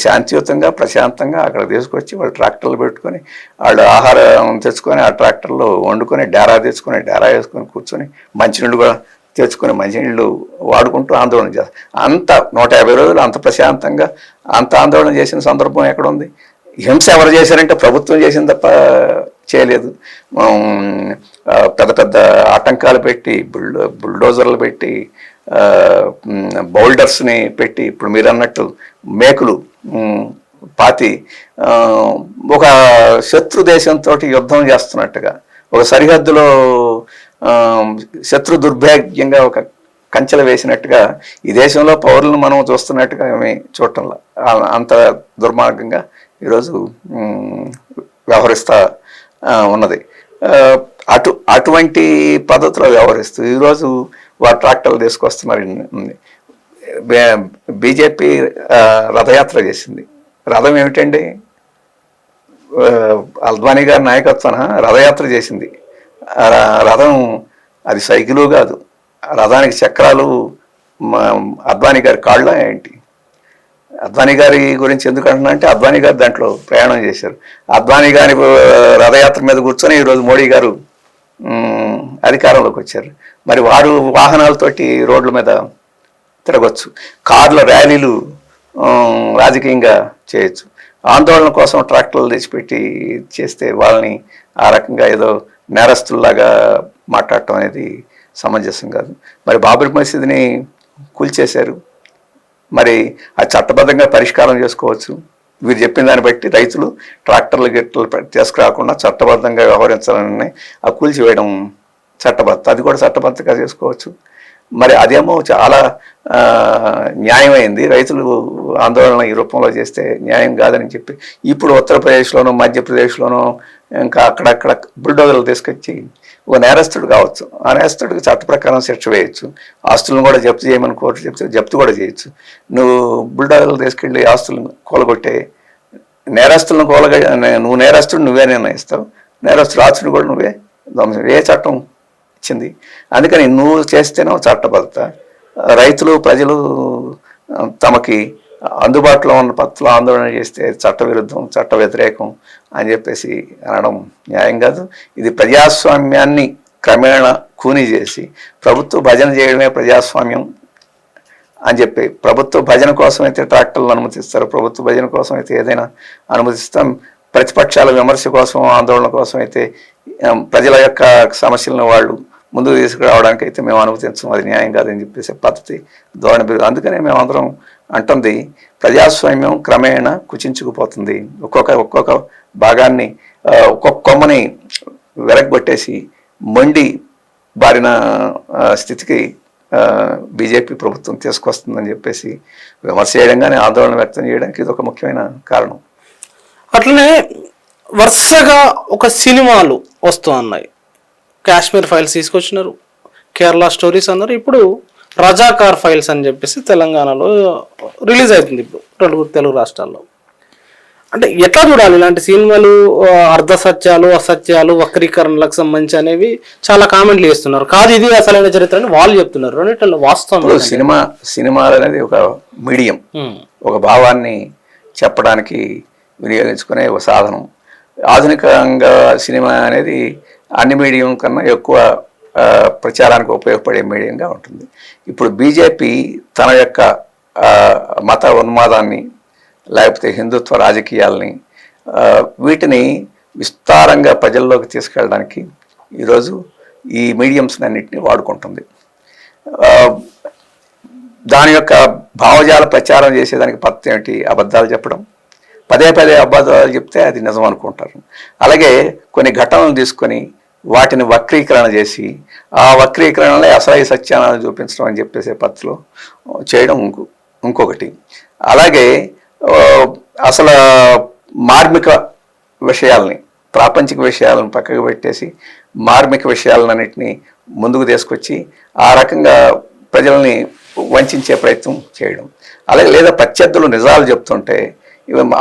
శాంతియుతంగా ప్రశాంతంగా అక్కడ తీసుకొచ్చి వాళ్ళు ట్రాక్టర్లు పెట్టుకొని వాళ్ళు ఆహారం తెచ్చుకొని ఆ ట్రాక్టర్లో వండుకొని డేరా తెచ్చుకొని డేరా వేసుకొని కూర్చొని మంచినీళ్ళు కూడా తెచ్చుకొని మంచినీళ్ళు వాడుకుంటూ ఆందోళన చేస్తారు. అంత 150 రోజులు అంత ప్రశాంతంగా అంత ఆందోళన చేసిన సందర్భం ఎక్కడ ఉంది? హింస ఎవరు చేశారంటే ప్రభుత్వం చేసింది తప్ప చేయలేదు. పెద్ద పెద్ద ఆటంకాలు పెట్టి బుల్డోజర్లు పెట్టి బౌల్డర్స్ని పెట్టి ఇప్పుడు మీరు అన్నట్టు మేకులు పాతి ఒక శత్రు దేశంతో యుద్ధం చేస్తున్నట్టుగా ఒక సరిహద్దులో శత్రు దుర్భాగ్యంగా ఒక కంచెలు వేసినట్టుగా ఈ దేశంలో పౌరులను మనం చూస్తున్నట్టుగా ఏమి చూడటంలా అంత దుర్మార్గంగా ఈరోజు వ్యవహరిస్తూ ఉన్నది. అటువంటి పద్ధతిలో వ్యవహరిస్తూ ఈరోజు వారు ట్రాక్టర్లు తీసుకొస్తున్నారు. బీజేపీ రథయాత్ర చేసింది. రథం ఏమిటండి? అద్వానీ గారి నాయకత్వాన రథయాత్ర చేసింది. రథం అది సైకిలు కాదు. రథానికి చక్రాలు అద్వానీ గారి కాళ్ళ ఏంటి? అద్వానీ గారి గురించి ఎందుకు అంటున్నా అంటే అద్వానీ గారు దాంట్లో ప్రయాణం చేశారు. అద్వానీ గారి రథయాత్ర మీద కూర్చొని ఈరోజు మోడీ గారు అధికారంలోకి వచ్చారు. మరి వారు వాహనాలతోటి రోడ్ల మీద తిరగచ్చు, కార్ల ర్యాలీలు రాజకీయంగా చేయొచ్చు. ఆందోళన కోసం ట్రాక్టర్లు తెచ్చిపెట్టి చేస్తే వాళ్ళని ఆ రకంగా ఏదో నేరస్తుల్లాగా మాట్లాడటం అనేది సమంజసం కాదు. మరి బాబరీ మసీదుని కూల్చేశారు. మరి ఆ చట్టబద్ధంగా పరిష్కారం చేసుకోవచ్చు. వీరు చెప్పిన దాన్ని బట్టి రైతులు ట్రాక్టర్లు గిట్టలు తీసుకురాకుండా చట్టబద్ధంగా వ్యవహరించాలని ఆ కూల్చివేయడం చట్టబద్ధ, అది కూడా చట్టబద్ధంగా చేసుకోవచ్చు. మరి అదేమో చాలా న్యాయమైంది. రైతులు ఆందోళన ఈ రూపంలో చేస్తే న్యాయం కాదని చెప్పి ఇప్పుడు ఉత్తరప్రదేశ్లోనూ మధ్యప్రదేశ్లోనూ ఇంకా అక్కడక్కడ బుల్డోజర్లు తీసుకొచ్చి ఒక నేరస్తుడు కావచ్చు, ఆ నేరస్తుడికి చట్ట ప్రకారం శిక్ష వేయచ్చు. ఆస్తులను కూడా జప్తు చేయమని కోర్టు చెప్తే జప్తు కూడా చేయొచ్చు. నువ్వు బుల్డోజర్లు తీసుకెళ్ళి ఆస్తులను కూలగొట్టే నేరస్తులను నువ్వు నేరస్తుడు నువ్వే నిర్ణయిస్తావు, నేరస్తుడు ఆస్తుని కూడా నువ్వే ధ్వంసం. ఏ చట్టం ఇచ్చింది? అందుకని నువ్వు చేస్తేనో చట్టబద్ధత. రైతులు ప్రజలు తమకి అందుబాటులో ఉన్న పద్ధతిలో ఆందోళన చేస్తే చట్ట విరుద్ధం, చట్ట వ్యతిరేకం అని చెప్పేసి అనడం న్యాయం కాదు. ఇది ప్రజాస్వామ్యాన్ని క్రమేణా కూని చేసి ప్రభుత్వ భజన చేయడమే ప్రజాస్వామ్యం అని చెప్పి ప్రభుత్వ భజన కోసం అయితే ట్రాక్టర్లు అనుమతిస్తారు, ప్రభుత్వ భజన కోసం అయితే ఏదైనా అనుమతిస్తాం. ప్రతిపక్షాల విమర్శ కోసం ఆందోళన కోసం అయితే ప్రజల యొక్క సమస్యలను వాళ్ళు ముందుకు తీసుకురావడానికి అయితే మేము అనుమతించం, అది న్యాయం కాదని చెప్పేసి పద్ధతి ధోరణి. అందుకనే మేము అందరం అంటుంది ప్రజాస్వామ్యం క్రమేణా కుచించుకుపోతుంది. ఒక్కొక్క భాగాన్ని ఒక్కొక్క కొమ్మని వెరగొట్టేసి మొండి బారిన స్థితికి బీజేపీ ప్రభుత్వం తీసుకొస్తుందని చెప్పేసి విమర్శ చేయడం కానీ ఆందోళన వ్యక్తం చేయడానికి ఇది ఒక ముఖ్యమైన కారణం. అట్లనే వరుసగా ఒక సినిమాలు వస్తూ ఉన్నాయి. కాశ్మీర్ ఫైల్స్ తీసుకొచ్చినారు, కేరళ స్టోరీస్ అన్నారు, ఇప్పుడు రజాకార్ ఫైల్స్ అని చెప్పేసి తెలంగాణలో రిలీజ్ అవుతుంది ఇప్పుడు 2 తెలుగు రాష్ట్రాల్లో. అంటే ఎట్లా చూడాలి ఇలాంటి సినిమాలు? అర్ధ సత్యాలు, అసత్యాలు, వక్రీకరణలకు సంబంధించి అనేవి చాలా కామెంట్లు చేస్తున్నారు. కాదు ఇది అసలైన చరిత్ర అని వాళ్ళు చెప్తున్నారు. రెండిట్లో వాస్తవం. సినిమాలు అనేది ఒక మీడియం, ఒక భావాన్ని చెప్పడానికి వినియోగించుకునే ఒక సాధనం. ఆధునికంగా సినిమా అనేది అన్ని మీడియం కన్నా ఎక్కువ ప్రచారానికి ఉపయోగపడే మీడియంగా ఉంటుంది. ఇప్పుడు బీజేపీ తన యొక్క మత ఉన్మాదాన్ని, లేకపోతే హిందుత్వ రాజకీయాల్ని, వీటిని విస్తారంగా ప్రజల్లోకి తీసుకెళ్ళడానికి ఈరోజు ఈ మీడియంస్ అన్నింటినీ వాడుకుంటుంది. దాని యొక్క భావజాల ప్రచారం చేసేదానికి పద్ధతి ఏమిటి? అబద్ధాలు చెప్పడం. పదే అబద్ధాలు చెప్తే అది నిజం అనుకుంటారు. అలాగే కొన్ని ఘటనలు తీసుకొని వాటిని వక్రీకరణ చేసి ఆ వక్రీకరణలే అసలు సత్యాలను చూపించడం అని చెప్పేసే పద్ధతిలో చేయడం ఇంకొకటి. అలాగే అసలు మార్మిక విషయాల్ని, ప్రాపంచిక విషయాలను పక్కకు పెట్టేసి మార్మిక విషయాలన్నింటినీ ముందుకు తీసుకొచ్చి ఆ రకంగా ప్రజల్ని వంచే ప్రయత్నం చేయడం. అలాగే లేదా ప్రత్యర్థులు నిజాలు చెప్తుంటే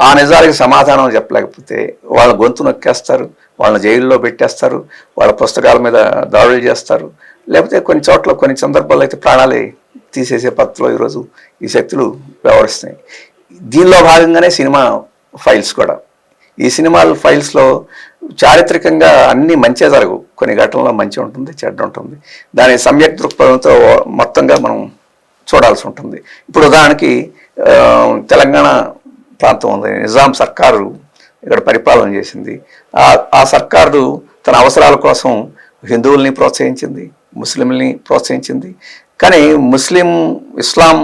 ఆ నిజాలకి సమాధానం చెప్పలేకపోతే వాళ్ళ గొంతు నొక్కేస్తారు, వాళ్ళని జైల్లో పెట్టేస్తారు, వాళ్ళ పుస్తకాల మీద దాడులు చేస్తారు, లేకపోతే కొన్ని చోట్ల కొన్ని సందర్భాల్లో అయితే ప్రాణాలే తీసేసే పద్ధతిలో ఈరోజు ఈ శక్తులు వ్యవహరిస్తున్నాయి. దీనిలో భాగంగానే సినిమా ఫైల్స్ కూడా. ఈ సినిమాల ఫైల్స్లో చారిత్రకంగా అన్నీ మంచే జరగవు, కొన్ని ఘటనలో మంచి ఉంటుంది, చెడ్డ ఉంటుంది. దాని సమ్యక్ దృక్పథంతో మొత్తంగా మనం చూడాల్సి ఉంటుంది. ఇప్పుడు ఉదాహరణకి తెలంగాణ ప్రాంతం ఉంది, నిజాం సర్కారు ఇక్కడ పరిపాలన చేసింది. ఆ సర్కారు తన అవసరాల కోసం హిందువుల్ని ప్రోత్సహించింది, ముస్లింల్ని ప్రోత్సహించింది. కానీ ఇస్లాం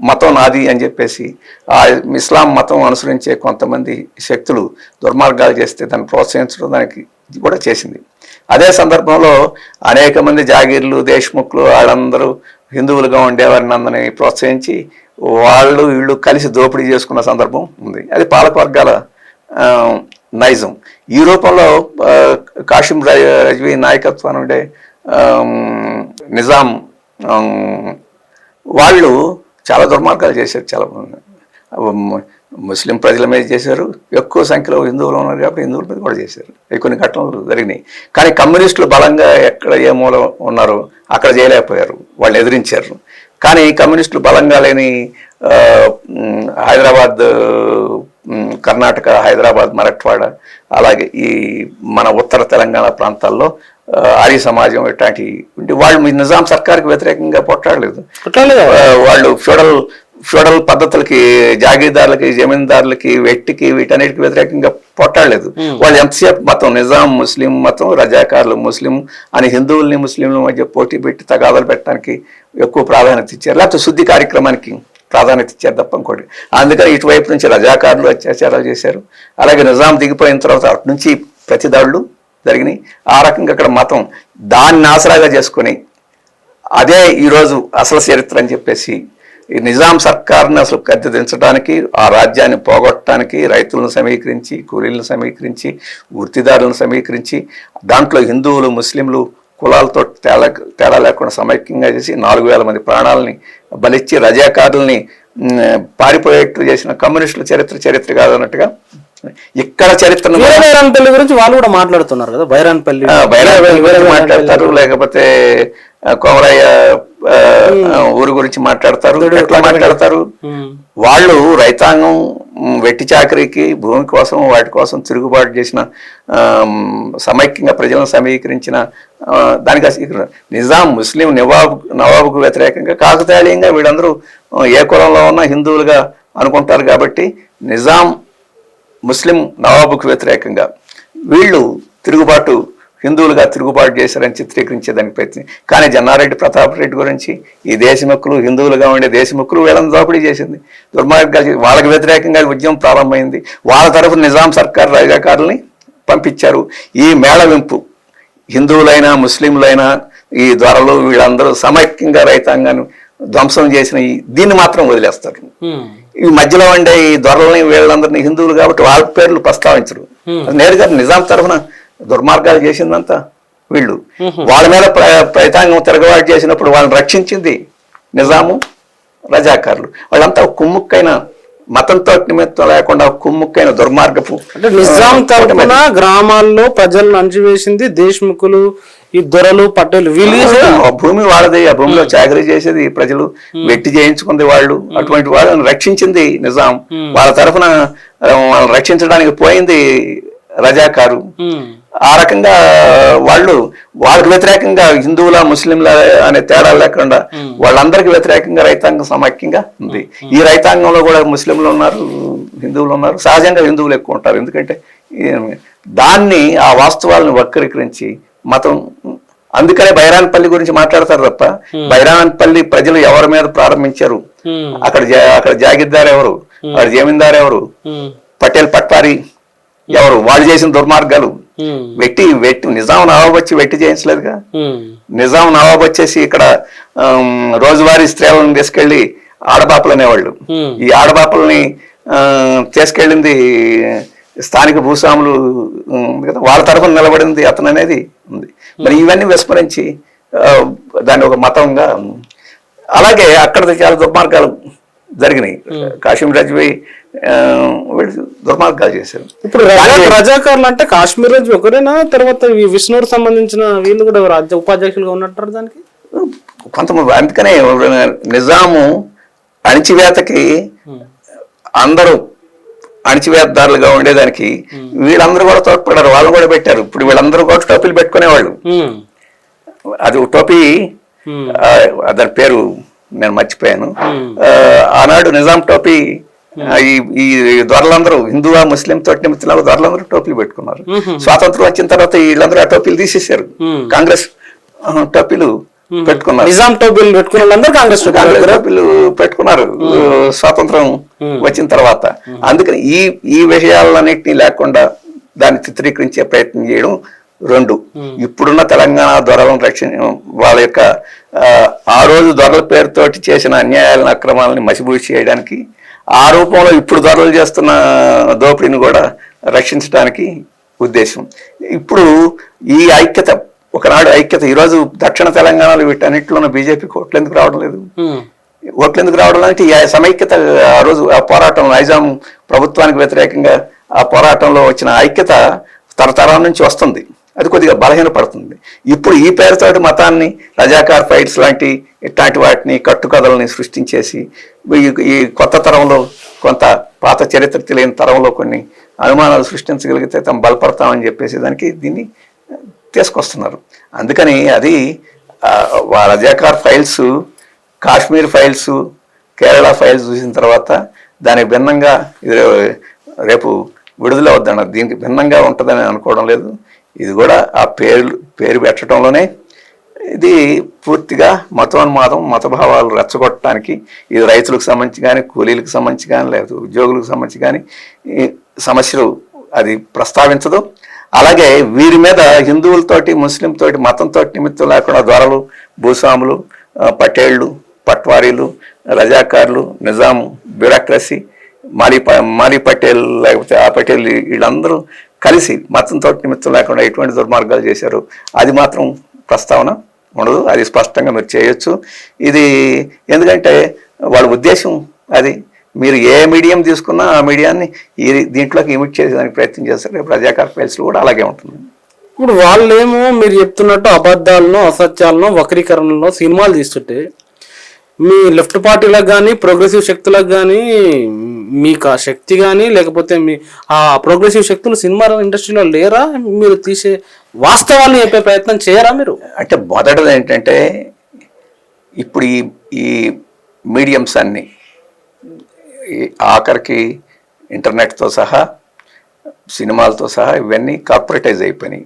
మతం నాది అని చెప్పేసి ఆ ఇస్లాం మతం అనుసరించే కొంతమంది శక్తులు దుర్మార్గాలు చేస్తే దాన్ని ప్రోత్సహించడం దానికి కూడా చేసింది. అదే సందర్భంలో అనేక మంది జాగీర్లు, దేశ్ముఖ్లు వాళ్ళందరూ హిందువులుగా ఉండేవారిని అందరినీ ప్రోత్సహించి వీళ్ళు కలిసి దోపిడీ చేసుకున్న సందర్భం ఉంది. అది పాలకవర్గాల నైజం. ఈ రూపంలో కాశీం రజ్వీ నాయకత్వాన్ని ఉండే నిజాం వాళ్ళు చాలా దుర్మార్గాలు చేశారు. చాలా ముస్లిం ప్రజల మీద చేశారు, ఎక్కువ సంఖ్యలో హిందువులు ఉన్నారు కాబట్టి హిందువుల మీద కూడా చేశారు. కొన్ని ఘటనలు జరిగినాయి. కానీ కమ్యూనిస్టులు బలంగా ఎక్కడ ఏ మూల ఉన్నారో అక్కడ చేయలేకపోయారు, వాళ్ళు ఎదిరించారు. కానీ కమ్యూనిస్టులు బలంగా లేని హైదరాబాద్, కర్ణాటక, హైదరాబాద్, మరాఠ్వాడ, అలాగే ఈ మన ఉత్తర తెలంగాణ ప్రాంతాల్లో ఆర్య సమాజం ఇట్లాంటి వాళ్ళు నిజాం సర్కార్కి వ్యతిరేకంగా పోట్లాడలేదు. వాళ్ళు ఫ్యూడల్ పద్ధతులకి, జాగీర్దారులకి, జమీందారులకి, వెట్టికి, వీటన్నిటికి వ్యతిరేకంగా పోట్లాడలేదు. వాళ్ళు ఎంతసేపు మతం, నిజాం ముస్లిం మతం, రజాకారులు ముస్లిం అని హిందువుల్ని ముస్లింల మధ్య పోటీ పెట్టి తగాదాలు పెట్టడానికి ఎక్కువ ప్రాధాన్యత ఇచ్చారు, లేకపోతే శుద్ధి కార్యక్రమానికి ప్రాధాన్యత ఇచ్చారు తప్ప ఇంకోటి. అందుకని ఇటువైపు నుంచి రజాకారులు అత్యాచారాలు చేశారు. అలాగే నిజాం దిగిపోయిన తర్వాత అటు నుంచి ప్రతి దాడులు జరిగినాయి. ఆ రకంగా అక్కడ మతం దాన్ని ఆసరాగా చేసుకుని అదే ఈరోజు అసలు చరిత్ర అని చెప్పేసి ఈ నిజాం సర్కార్ని అసలు గద్దె దించడానికి, ఆ రాజ్యాన్ని పోగొట్టడానికి రైతులను సమీకరించి, కూలీలను సమీకరించి, వృత్తిదారులను సమీకరించి, దాంట్లో హిందువులు, ముస్లింలు కులాలతో తేడా లేకుండా సమైక్యంగా చేసి 4000 మంది ప్రాణాలని బలిచ్చి రజాకారుల్ని పారిపోయేట్టు చేసిన కమ్యూనిస్టుల చరిత్ర కాదన్నట్టుగా ఇక్కడ చరిత్రను బైరాన్పల్లి గురించి వాళ్ళు కూడా మాట్లాడుతున్నారు కదా. బైరాన్పల్లి మాట్లాడతారు, లేకపోతే కోమరయ్య ఊరు గురించి మాట్లాడతారు. ఎట్లా మాట్లాడతారు? వాళ్ళు రైతాంగం వెట్టి చాకరీకి, భూమి కోసం, వాటి కోసం తిరుగుబాటు చేసిన, సమైక్యంగా ప్రజలను సమీకరించిన దానికి నిజాం ముస్లిం నవాబుకు వ్యతిరేకంగా కాకతాళీయంగా వీళ్ళందరూ ఏ కులంలో ఉన్న హిందువులుగా అనుకుంటారు కాబట్టి నిజాం ముస్లిం నవాబుకు వ్యతిరేకంగా వీళ్ళు హిందువులుగా తిరుగుబాటు చేశారని చిత్రీకరించేదానికి ప్రయత్నం. కానీ జన్నారెడ్డి ప్రతాప్ రెడ్డి గురించి ఈ దేశముఖులు, హిందువులుగా ఉండే దేశముఖులు వీళ్ళని దోపిడీ చేసింది, దుర్మార్గాలు, వాళ్ళకి వ్యతిరేకంగా ఉద్యమం ప్రారంభమైంది. వాళ్ళ తరఫున నిజాం సర్కార్ రజాకారుల్ని పంపించారు. ఈ మేళవింపు హిందువులైనా ముస్లింలైనా ఈ దొరలు వీళ్ళందరూ సమైక్యంగా రైతాంగాన్ని ధ్వంసం చేసిన దీన్ని మాత్రం వదిలేస్తారు. ఈ మధ్యలో ఉండే ఈ దొరలని వీళ్ళందరినీ హిందువులు కాబట్టి వాళ్ళ పేర్లు ప్రస్తావించరు. నేరుగా నిజాం తరఫున దుర్మార్గాలు చేసిందంతా వీళ్ళు. వాళ్ళ మీద రైతాంగం తిరగబాటు చేసినప్పుడు వాళ్ళని రక్షించింది నిజాము, రజాకారులు. వాళ్ళంతా కుమ్ముక్కైన మతంతో నిమిత్తం లేకుండా కుమ్ముక్కైన దుర్మార్గపు. అంటే నిజాం తరపున గ్రామాల్లో ప్రజలను అణచివేసింది దేశ్ముఖులు, ఈ దొరలు, పట్టేలు. భూమి వాళ్ళది, ఆ భూమిలో చాకరీ చేసేది ప్రజలు, వెట్టి చేయించుకుంది వాళ్ళు. అటువంటి వాళ్ళని రక్షించింది నిజాం. వాళ్ళ తరఫున వాళ్ళని రక్షించడానికి పోయింది రజాకారు. ఆ రకంగా వాళ్ళకి వ్యతిరేకంగా హిందువుల, ముస్లింల అనే తేడా లేకుండా వాళ్ళందరికీ వ్యతిరేకంగా రైతాంగం సమైక్యంగా ఉంది. ఈ రైతాంగంలో కూడా ముస్లింలు ఉన్నారు, హిందువులు ఉన్నారు. సహజంగా హిందువులు ఎక్కువ ఉంటారు. ఎందుకంటే దాన్ని, ఆ వాస్తవాలను వక్రీకరించి మతం. అందుకనే బైరాన్పల్లి గురించి మాట్లాడతారు తప్ప బైరాన్పల్లి ప్రజలు ఎవరి మీద ప్రారంభించారు, అక్కడ జాగీర్దార్ ఎవరు, అక్కడ జమీందార్ ఎవరు, పటేల్ పట్వారీ ఎవరు, వాళ్ళు చేసిన దుర్మార్గాలు. వెట్టి నిజాం నవాబు వచ్చి వెట్టి చేయించలేదుగా. నిజాం నవాబు వచ్చేసి ఇక్కడ రోజువారీ స్త్రీలను తీసుకెళ్లి ఆడబాపలు అనేవాళ్ళు. ఈ ఆడబాపల్ని తీసుకెళ్ళింది స్థానిక భూస్వాములు కదా, వాళ్ళ తరఫున నిలబడింది అతను అనేది ఉంది. మరి ఇవన్నీ విస్మరించి దాన్ని ఒక మతంగా, అలాగే అక్కడ చాలా దుర్మార్గాలు జరిగినాయి. కాశీం రజ్వీ వీళ్ళు దుర్మార్గాలు చేశారు. ఇప్పుడు రజాకారులు అంటే కాశ్మీర్ రజ్వీ ఒకరేనా, తర్వాత విష్ణువుకు సంబంధించిన వీళ్ళు కూడా ఉపాధ్యక్షులుగా ఉన్నట్టారు దానికి కొంతమంది. అందుకనే నిజాము అణిచివేతకి అందరూ అణిచివేతదారులుగా ఉండేదానికి వీళ్ళందరూ కూడా తోడ్పడారు, వాళ్ళు కూడా పెట్టారు. ఇప్పుడు వీళ్ళందరూ కూడా టోపీలు పెట్టుకునేవాళ్ళు. అది టోపీ, దాని పేరు నేను మర్చిపోయాను. ఆనాడు నిజాం టోపీ. ఈ దొరలందరూ హిందువా, ముస్లిం తోటి నిమిత్తాలు దొరలందరూ టోపీలు పెట్టుకున్నారు. స్వాతంత్రం వచ్చిన తర్వాత వీళ్ళందరూ ఆ టోపీలు తీసేశారు. కాంగ్రెస్ టోపీలు పెట్టుకున్నారు. నిజాం టోపీలు పెట్టుకున్న కాంగ్రెస్ టోపీలు పెట్టుకున్నారు స్వాతంత్రం వచ్చిన తర్వాత. అందుకని ఈ విషయాలన్నింటినీ లేకుండా దాన్ని చిత్రీకరించే ప్రయత్నం చేయడం. రెండు, ఇప్పుడున్న తెలంగాణ దొరలను వాళ్ళ యొక్క ఆ రోజు దొరల పేరుతోటి చేసిన అన్యాయాలను, అక్రమాలని మసిబూసి చేయడానికి, ఆ రూపంలో ఇప్పుడు దొరలు చేస్తున్న దోపిడీని కూడా రక్షించడానికి ఉద్దేశం. ఇప్పుడు ఈ ఐక్యత, ఒకనాడు ఐక్యత, ఈరోజు దక్షిణ తెలంగాణలో వీటన్నిటిలోనూ బీజేపీకి ఓట్లు ఎందుకు రావడం లేదు? ఓట్లు ఎందుకు రావడం అంటే ఈ సమైక్యత, ఆ రోజు ఆ పోరాటం, నైజాం ప్రభుత్వానికి వ్యతిరేకంగా ఆ పోరాటంలో వచ్చిన ఐక్యత తరతరాల నుంచి వస్తుంది. అది కొద్దిగా బలహీనపడుతుంది. ఇప్పుడు ఈ పేరుతోటి మతాన్ని, రజాకార్ ఫైట్స్ లాంటి ఇట్లాంటి వాటిని, కట్టుకథల్ని సృష్టించేసి ఈ కొత్త తరంలో, కొంత పాత చరిత్ర తెలియని తరంలో కొన్ని అనుమానాలు సృష్టించగలిగితే తాము బలపడతామని చెప్పేసి దానికి దీన్ని తీసుకొస్తున్నారు. అందుకని అది Razakar files, Kashmir files, Kerala files చూసిన తర్వాత దానికి భిన్నంగా రేపు విడుదల అవుద్దన్న, దీనికి భిన్నంగా ఉంటుందని అనుకోవడం లేదు. ఇది కూడా ఆ పేరు పెట్టడంలోనే ఇది పూర్తిగా మతోన్మాదం, మతభావాలు రెచ్చగొట్టడానికి. ఇది రైతులకు సంబంధించి కానీ, కూలీలకు సంబంధించి కానీ, లేకపోతే ఉద్యోగులకు సంబంధించి కానీ ఈ సమస్యలు అది ప్రస్తావించదు. అలాగే వీరి మీద హిందువులతోటి, ముస్లింతోటి, మతంతో నిమిత్తం లేకుండా దొరలు, భూస్వాములు, పటేళ్లు, పట్వారీలు, రజాకారులు, నిజాము, బ్యూరోక్రసీ, మాలీ పటేల్, లేకపోతే ఆ పటేల్, వీళ్ళందరూ కలిసి మతంతో నిమిత్తం లేకుండా ఎటువంటి దుర్మార్గాలు చేశారు అది మాత్రం ప్రస్తావన ఉండదు. అది స్పష్టంగా మీరు చేయొచ్చు. ఇది ఎందుకంటే వాళ్ళ ఉద్దేశం అది. మీరు ఏ మీడియం తీసుకున్నా ఆ మీడియాన్ని దీంట్లోకి ఇమిట్ చేసేదానికి ప్రయత్నం చేస్తారు. రేపు రజాకార్ ఫైల్స్లో కూడా అలాగే ఉంటుంది. ఇప్పుడు వాళ్ళేమో మీరు చెప్తున్నట్టు అబద్ధాలను, అసత్యాలను, వక్రీకరణలో సినిమాలు తీస్తుంటే మీ లెఫ్ట్ పార్టీలకు కానీ, ప్రోగ్రెసివ్ శక్తులకు కానీ మీకు ఆ శక్తి కానీ, లేకపోతే మీ ఆ ప్రోగ్రెసివ్ శక్తులు సినిమా ఇండస్ట్రీలో లేరా? మీరు తీసే వాస్తవాన్ని చెప్పే ప్రయత్నం చేయరా మీరు? అంటే మొదటిది ఏంటంటే, ఇప్పుడు ఈ మీడియంస్ అన్నీ ఆఖరికి ఇంటర్నెట్తో సహా, సినిమాలతో సహా ఇవన్నీ కార్పొరేటైజ్ అయిపోయినాయి.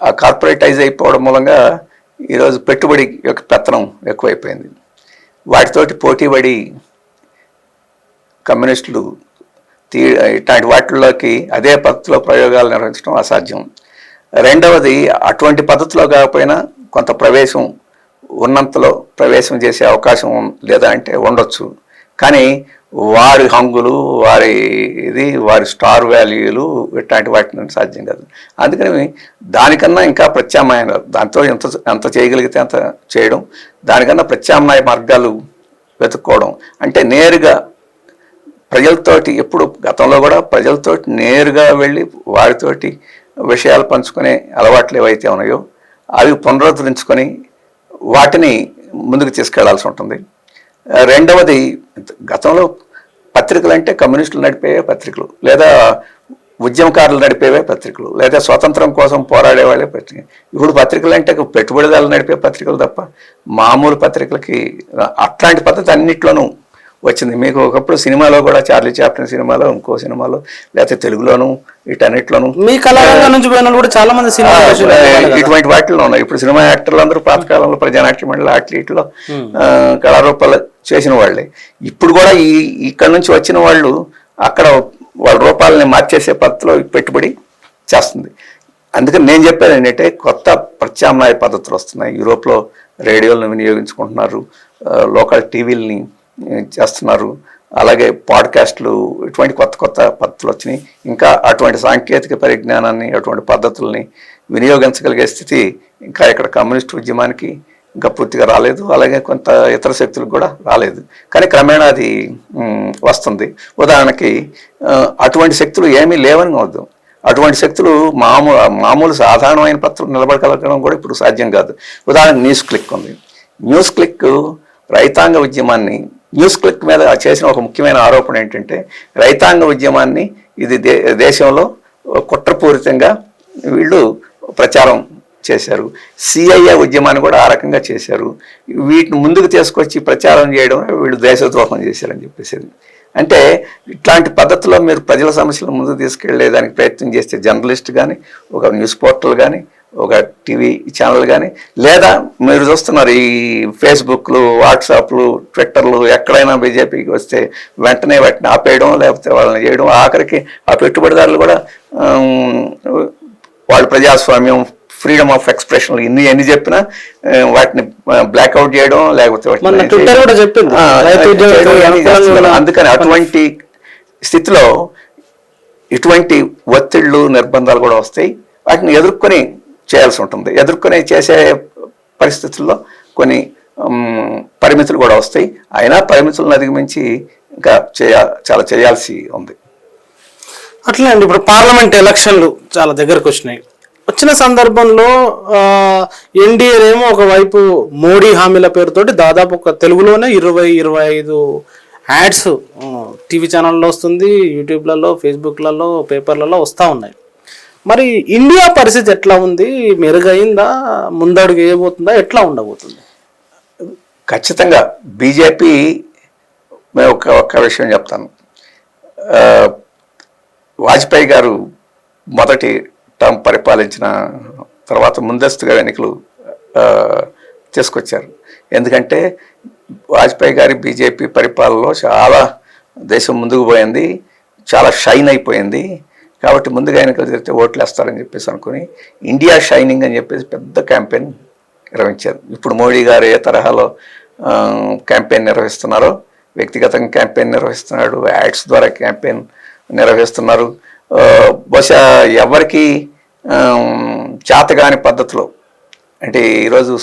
ఆ కార్పొరేటైజ్ అయిపోవడం మూలంగా ఈరోజు పెట్టుబడి యొక్క పెత్తనం ఎక్కువైపోయింది. వాటితోటి పోటీపడి కమ్యూనిస్టులు ఇట్లాంటి వాటిల్లోకి అదే పద్ధతిలో ప్రయోగాలు నిర్వహించడం అసాధ్యం. రెండవది, అటువంటి పద్ధతిలో కాకపోయినా కొంత ప్రవేశం ఉన్నంతలో ప్రవేశం చేసే అవకాశం లేదా అంటే ఉండొచ్చు. కానీ వారి హంగులు, వారి స్టార్ వాల్యూలు ఇట్లాంటి వాటిని సాధ్యం కాదు. అందుకని దానికన్నా ఇంకా ప్రత్యామ్నాయంగా దాంతో ఎంత చేయగలిగితే అంత చేయడం, దానికన్నా ప్రత్యామ్నాయ మార్గాలు వెతుక్కోవడం. అంటే నేరుగా ప్రజలతోటి, ఎప్పుడు గతంలో కూడా ప్రజలతోటి నేరుగా వెళ్ళి వారితోటి విషయాలు పంచుకునే అలవాట్లు ఏవైతే ఉన్నాయో అవి పునరుద్ధరించుకొని వాటిని ముందుకు తీసుకెళ్లాల్సి ఉంటుంది. రెండవది, గతంలో పత్రికలు అంటే కమ్యూనిస్టులు నడిపేవే పత్రికలు, లేదా ఉద్యమకారులు నడిపేవే పత్రికలు, లేదా స్వతంత్రం కోసం పోరాడేవాళ్ళే పత్రిక. ఇప్పుడు పత్రికలు అంటే పెట్టుబడిదారులు నడిపే పత్రికలు తప్ప మామూలు పత్రికలకి అట్లాంటి పద్ధతి అన్నిట్లోనూ వచ్చింది. మీకు ఒకప్పుడు సినిమాలో కూడా, చార్లీ చాప్లిన్ సినిమాలో, ఇంకో సినిమాలో, లేకపోతే తెలుగులోను, వీటన్నిటిలోను మీ కళారంగం నుంచి పోయిన కూడా చాలా మంది ఇటువంటి వాటిలో ఉన్నాయి. ఇప్పుడు సినిమా యాక్టర్లు అందరూ పాతకాలంలో ప్రజానాట్య మండలి అట్లీట్లో కళారూపాలు చేసిన వాళ్ళే. ఇప్పుడు కూడా ఇక్కడ నుంచి వచ్చిన వాళ్ళు అక్కడ వాళ్ళ రూపాలని మార్చేసే పద్ధతిలో పెట్టుబడి చేస్తుంది. అందుకని నేను చెప్పాను ఏంటంటే, కొత్త ప్రత్యామ్నాయ పద్ధతులు వస్తున్నాయి. యూరోప్లో రేడియోలను వినియోగించుకుంటున్నారు, లోకల్ టీవీలని చేస్తున్నారు, అలాగే పాడ్కాస్ట్లు, ఇటువంటి కొత్త కొత్త పద్ధతులు వచ్చినాయి. ఇంకా అటువంటి సాంకేతిక పరిజ్ఞానాన్ని, అటువంటి పద్ధతుల్ని వినియోగించగలిగే స్థితి ఇంకా ఇక్కడ కమ్యూనిస్ట్ ఉద్యమానికి ఇంకా పూర్తిగా రాలేదు. అలాగే కొంత ఇతర శక్తులకు కూడా రాలేదు. కానీ క్రమేణా అది వస్తుంది. అటువంటి శక్తులు ఏమీ లేవని వద్దు. అటువంటి శక్తులు మామూలు సాధారణమైన పత్రికలు నిలబడగలగడం కూడా ఇప్పుడు సాధ్యం కాదు. ఉదాహరణకు న్యూస్ క్లిక్ ఉంది. న్యూస్ క్లిక్ రైతాంగ ఉద్యమాన్ని, న్యూస్ క్లిక్ మీద చేసిన ఒక ముఖ్యమైన ఆరోపణ ఏంటంటే, రైతాంగ ఉద్యమాన్ని ఇది దేశంలో కుట్రపూరితంగా వీళ్ళు ప్రచారం చేశారు. సిఐఏ ఉద్యమాన్ని కూడా ఆ రకంగా చేశారు. వీటిని ముందుకు తీసుకొచ్చి ప్రచారం చేయడం వీళ్ళు దేశద్రోహం చేశారని చెప్పేసి. అంటే ఇట్లాంటి పద్ధతిలో మీరు ప్రజల సమస్యలను ముందుకు తీసుకెళ్లేదానికి ప్రయత్నం చేస్తే, జర్నలిస్ట్ కానీ, ఒక న్యూస్ పోర్టల్ కానీ, ఒక టీవీ ఛానల్ కానీ, లేదా మీరు చూస్తున్నారు ఈ ఫేస్బుక్లు, వాట్సాప్లు, ట్విట్టర్లు, ఎక్కడైనా బీజేపీకి వస్తే వెంటనే వాటిని ఆపేయడం, లేకపోతే వాళ్ళని చేయడం, ఆఖరికి ఆ పెట్టుబడిదారులు కూడా వాళ్ళు ప్రజాస్వామ్యం, ఫ్రీడమ్ ఆఫ్ ఎక్స్ప్రెషన్ ఎన్ని చెప్పినా వాటిని బ్లాక్అవుట్ చేయడం, లేకపోతే అందుకని అటువంటి స్థితిలో ఇటువంటి ఒత్తిళ్లు, నిర్బంధాలు కూడా వస్తాయి. వాటిని ఎదుర్కొని చేయాల్సి ఉంటుంది. ఎదుర్కొని చేసే పరిస్థితుల్లో కొన్ని పరిమితులు కూడా వస్తాయి. అయినా పరిమితులను అధిగమించి ఇంకా చాలా చేయాల్సి ఉంది. అట్లే అండి, ఇప్పుడు పార్లమెంట్ ఎలక్షన్లు చాలా దగ్గరకు వచ్చిన సందర్భంలో ఎన్డీఏ ఏమో ఒకవైపు మోడీ హామీల పేరుతోటి దాదాపు ఒక తెలుగులోనే 20-25 యాడ్స్ టీవీ ఛానల్లో వస్తుంది, యూట్యూబ్లలో, ఫేస్బుక్లలో, పేపర్లలో వస్తూ ఉన్నాయి. మరి ఇండియా పరిస్థితి ఎట్లా ఉంది? మెరుగైందా? ముందడుగు వేయబోతుందా? ఎట్లా ఉండబోతుంది? ఖచ్చితంగా బీజేపీ, ఒక్క విషయం చెప్తాను. వాజ్పేయి గారు మొదటి టర్మ్ పరిపాలించిన తర్వాత ముందస్తుగా ఎన్నికలు తీసుకొచ్చారు. ఎందుకంటే వాజ్పేయి గారి బీజేపీ పరిపాలనలో చాలా దేశం ముందుకు పోయింది, చాలా షైన్ అయిపోయింది. కాబట్టి ముందుగా ఎన్నికలు జరిగితే ఓట్లు వేస్తారని చెప్పేసి అనుకుని ఇండియా షైనింగ్ అని చెప్పేసి పెద్ద క్యాంపెయిన్ నిర్వహించారు. ఇప్పుడు మోడీ గారు ఏ తరహాలో క్యాంపెయిన్ నిర్వహిస్తున్నారో, వ్యక్తిగతంగా క్యాంపెయిన్ నిర్వహిస్తున్నాడు, యాడ్స్ ద్వారా క్యాంపెయిన్ నిర్వహిస్తున్నారు. బహుశా ఎవరికి చేతగాని పద్ధతిలో, అంటే ఈరోజు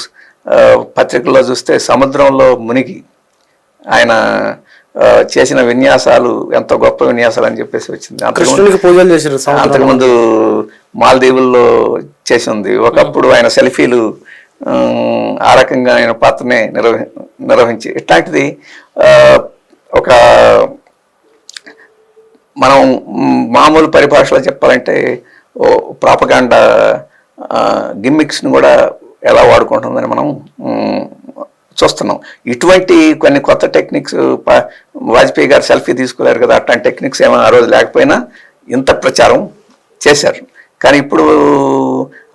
పత్రికల్లో చూస్తే సముద్రంలో మునిగి ఆయన చేసిన విన్యాసాలు ఎంతో గొప్ప విన్యాసాలు అని చెప్పేసి వచ్చింది. అంతకుముందు మాల్దీవుల్లో చేసి ఉంది. ఒకప్పుడు ఆయన సెల్ఫీలు ఆ రకంగా ఆయన పాత్రనే నిర్వహించి, ఇట్లాంటిది ఒక మనం మామూలు పరిభాషలో చెప్పాలంటే ప్రాపగాండా గిమ్మిక్స్ని కూడా ఎలా వాడుకుంటుందని మనం చూస్తున్నాం. ఇటువంటి కొన్ని కొత్త టెక్నిక్స్ వాజ్పేయి గారు సెల్ఫీ తీసుకోలేరు కదా, అట్లాంటి టెక్నిక్స్ ఏమైనా ఆ రోజు లేకపోయినా ఇంత ప్రచారం చేశారు. కానీ ఇప్పుడు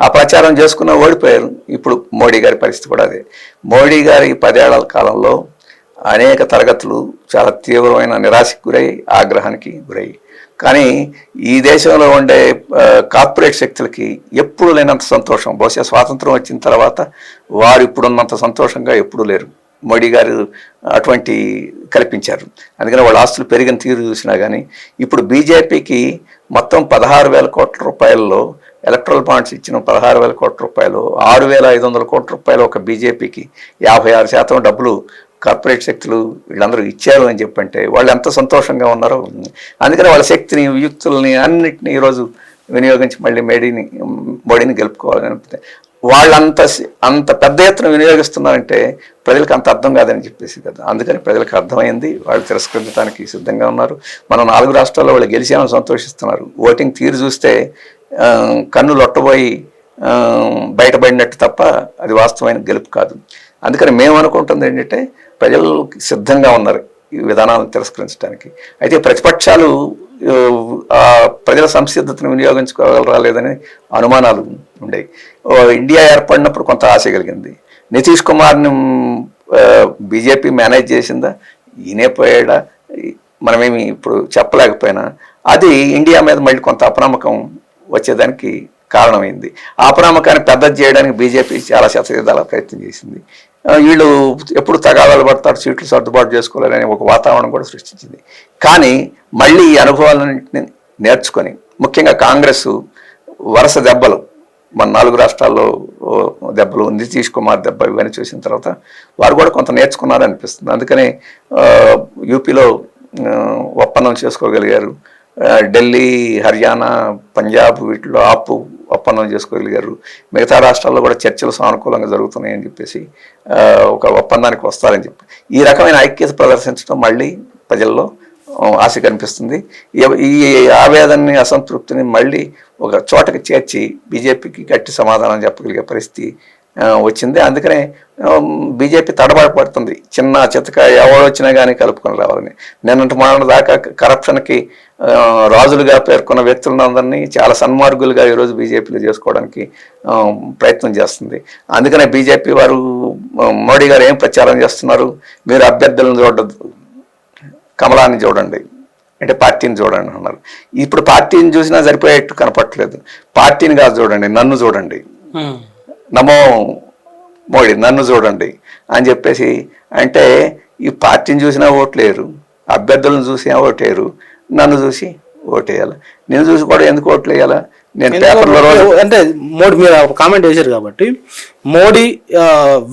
ఆ ప్రచారం చేసుకున్న ఓడిపోయారు. ఇప్పుడు మోడీ గారి పరిస్థితి కూడా అదే. మోడీ గారి 10 ఏళ్ల కాలంలో అనేక తరగతులు చాలా తీవ్రమైన నిరాశకు గురై, ఆగ్రహానికి గురై, కానీ ఈ దేశంలో ఉండే కార్పొరేట్ శక్తులకి ఎప్పుడు లేనంత సంతోషం, బహుశా స్వాతంత్రం వచ్చిన తర్వాత వారు ఇప్పుడున్నంత సంతోషంగా ఎప్పుడూ లేరు. మోడీ గారు అటువంటి కల్పించారు. అందుకని వాళ్ళ ఆస్తులు పెరిగిన తీరు చూసినా కానీ ఇప్పుడు బీజేపీకి మొత్తం 16,000 కోట్ల రూపాయల్లో ఎలక్ట్రల్ బాండ్స్ ఇచ్చిన 16,000 కోట్ల రూపాయలు, 6,500 కోట్ల రూపాయలు ఒక బీజేపీకి 56% డబ్బులు కార్పొరేట్ శక్తులు వీళ్ళందరూ ఇచ్చారు అని చెప్పంటే వాళ్ళు ఎంత సంతోషంగా ఉన్నారో. అందుకని వాళ్ళ శక్తిని, వియుక్తుల్ని అన్నిటిని ఈరోజు వినియోగించి మళ్ళీ మోడీని గెలుపుకోవాలని అనిపిస్తే అంత పెద్ద ఎత్తున వినియోగిస్తున్నారంటే ప్రజలకు అంత అర్థం కాదని చెప్పేసి కదా. అందుకని ప్రజలకు అర్థమైంది, వాళ్ళు తిరస్కరించడానికి సిద్ధంగా ఉన్నారు. మనం 4 రాష్ట్రాల్లో వాళ్ళు గెలిచామని సంతోషిస్తున్నారు. ఓటింగ్ తీరు చూస్తే కన్ను లొట్టబోయి బయటపడినట్టు తప్ప అది వాస్తవమైన గెలుపు కాదు. అందుకని మేము అనుకుంటుంది ఏంటంటే ప్రజలు సిద్ధంగా ఉన్నారు ఈ విధానాలను తిరస్కరించడానికి. అయితే ప్రతిపక్షాలు ప్రజల సంసిద్ధతను వినియోగించుకోగలరా లేదని అనుమానాలు ఉండేవి. ఇండియా ఏర్పడినప్పుడు కొంత ఆశ కలిగింది. నితీష్ కుమార్ని బీజేపీ మేనేజ్ చేసిందా, ఈయనే పోయాడా, మనమేమి ఇప్పుడు చెప్పలేకపోయినా అది ఇండియా మీద మళ్ళీ కొంత అపనమ్మకం వచ్చేదానికి కారణమైంది. ఆ అపనమ్మకాన్ని పెద్దది చేయడానికి బీజేపీ చాలా శతవిధాల ప్రయత్నం చేసింది. వీళ్ళు ఎప్పుడు తగాదాలు పడతారు, సీట్లు సర్దుబాటు చేసుకోవాలని ఒక వాతావరణం కూడా సృష్టించింది. కానీ మళ్ళీ ఈ అనుభవాలన్నింటినీ నేర్చుకొని, ముఖ్యంగా కాంగ్రెస్ వరుస దెబ్బలు, మన 4 రాష్ట్రాల్లో దెబ్బలు, నితీష్ కుమార్ దెబ్బ, ఇవన్నీ చూసిన తర్వాత వారు కూడా కొంత నేర్చుకున్నారని అనిపిస్తుంది. అందుకని యూపీలో ఒప్పందం చేసుకోగలిగారు. ఢిల్లీ, హర్యానా, పంజాబ్ వీటిలో ఒప్పందం చేసుకోగలిగారు. మిగతా రాష్ట్రాల్లో కూడా చర్చలు సానుకూలంగా జరుగుతున్నాయని చెప్పేసి ఒక ఒప్పందానికి వస్తారని చెప్పి ఈ రకమైన ఐక్యత ప్రదర్శించడం మళ్ళీ ప్రజల్లో ఆశ కనిపిస్తుంది. ఈ ఆవేదనని, అసంతృప్తిని మళ్ళీ ఒక చోటకి చేర్చి బీజేపీకి గట్టి సమాధానం చెప్పగలిగే పరిస్థితి వచ్చింది. అందుకనే బీజేపీ తడబడపడుతుంది. చిన్న చితక ఎవరు వచ్చినా కానీ కలుపుకొని రావాలని. నిన్నటి మొన్న దాకా కరప్షన్కి రాజులుగా పేర్కొన్న వ్యక్తులందరినీ చాలా సన్మార్గులుగా ఈరోజు బీజేపీలో చేసుకోవడానికి ప్రయత్నం చేస్తుంది. అందుకనే బీజేపీ వారు, మోడీ గారు ఏం ప్రచారం చేస్తున్నారు, మీరు అభ్యర్థులను చూడద్దు, కమలాన్ని చూడండి అంటే పార్టీని చూడండి అన్నారు. ఇప్పుడు పార్టీని చూసినా సరిపోయేట్టు కనపట్లేదు. పార్టీని కాదు చూడండి, నన్ను చూడండి, నమో మోడీ నన్ను చూడండి అని చెప్పేసి అంటే ఈ పార్టీని చూసినా ఓట్లేరు, అభ్యర్థులను చూసి ఓటేరు, నన్ను చూసి ఓటేయాలి. నేను చూసి కూడా ఎందుకు ఓట్లు వేయాలా? నేను పేపర్లో అంటే మోడీ మీరు కామెంట్ చేశారు కాబట్టి మోడీ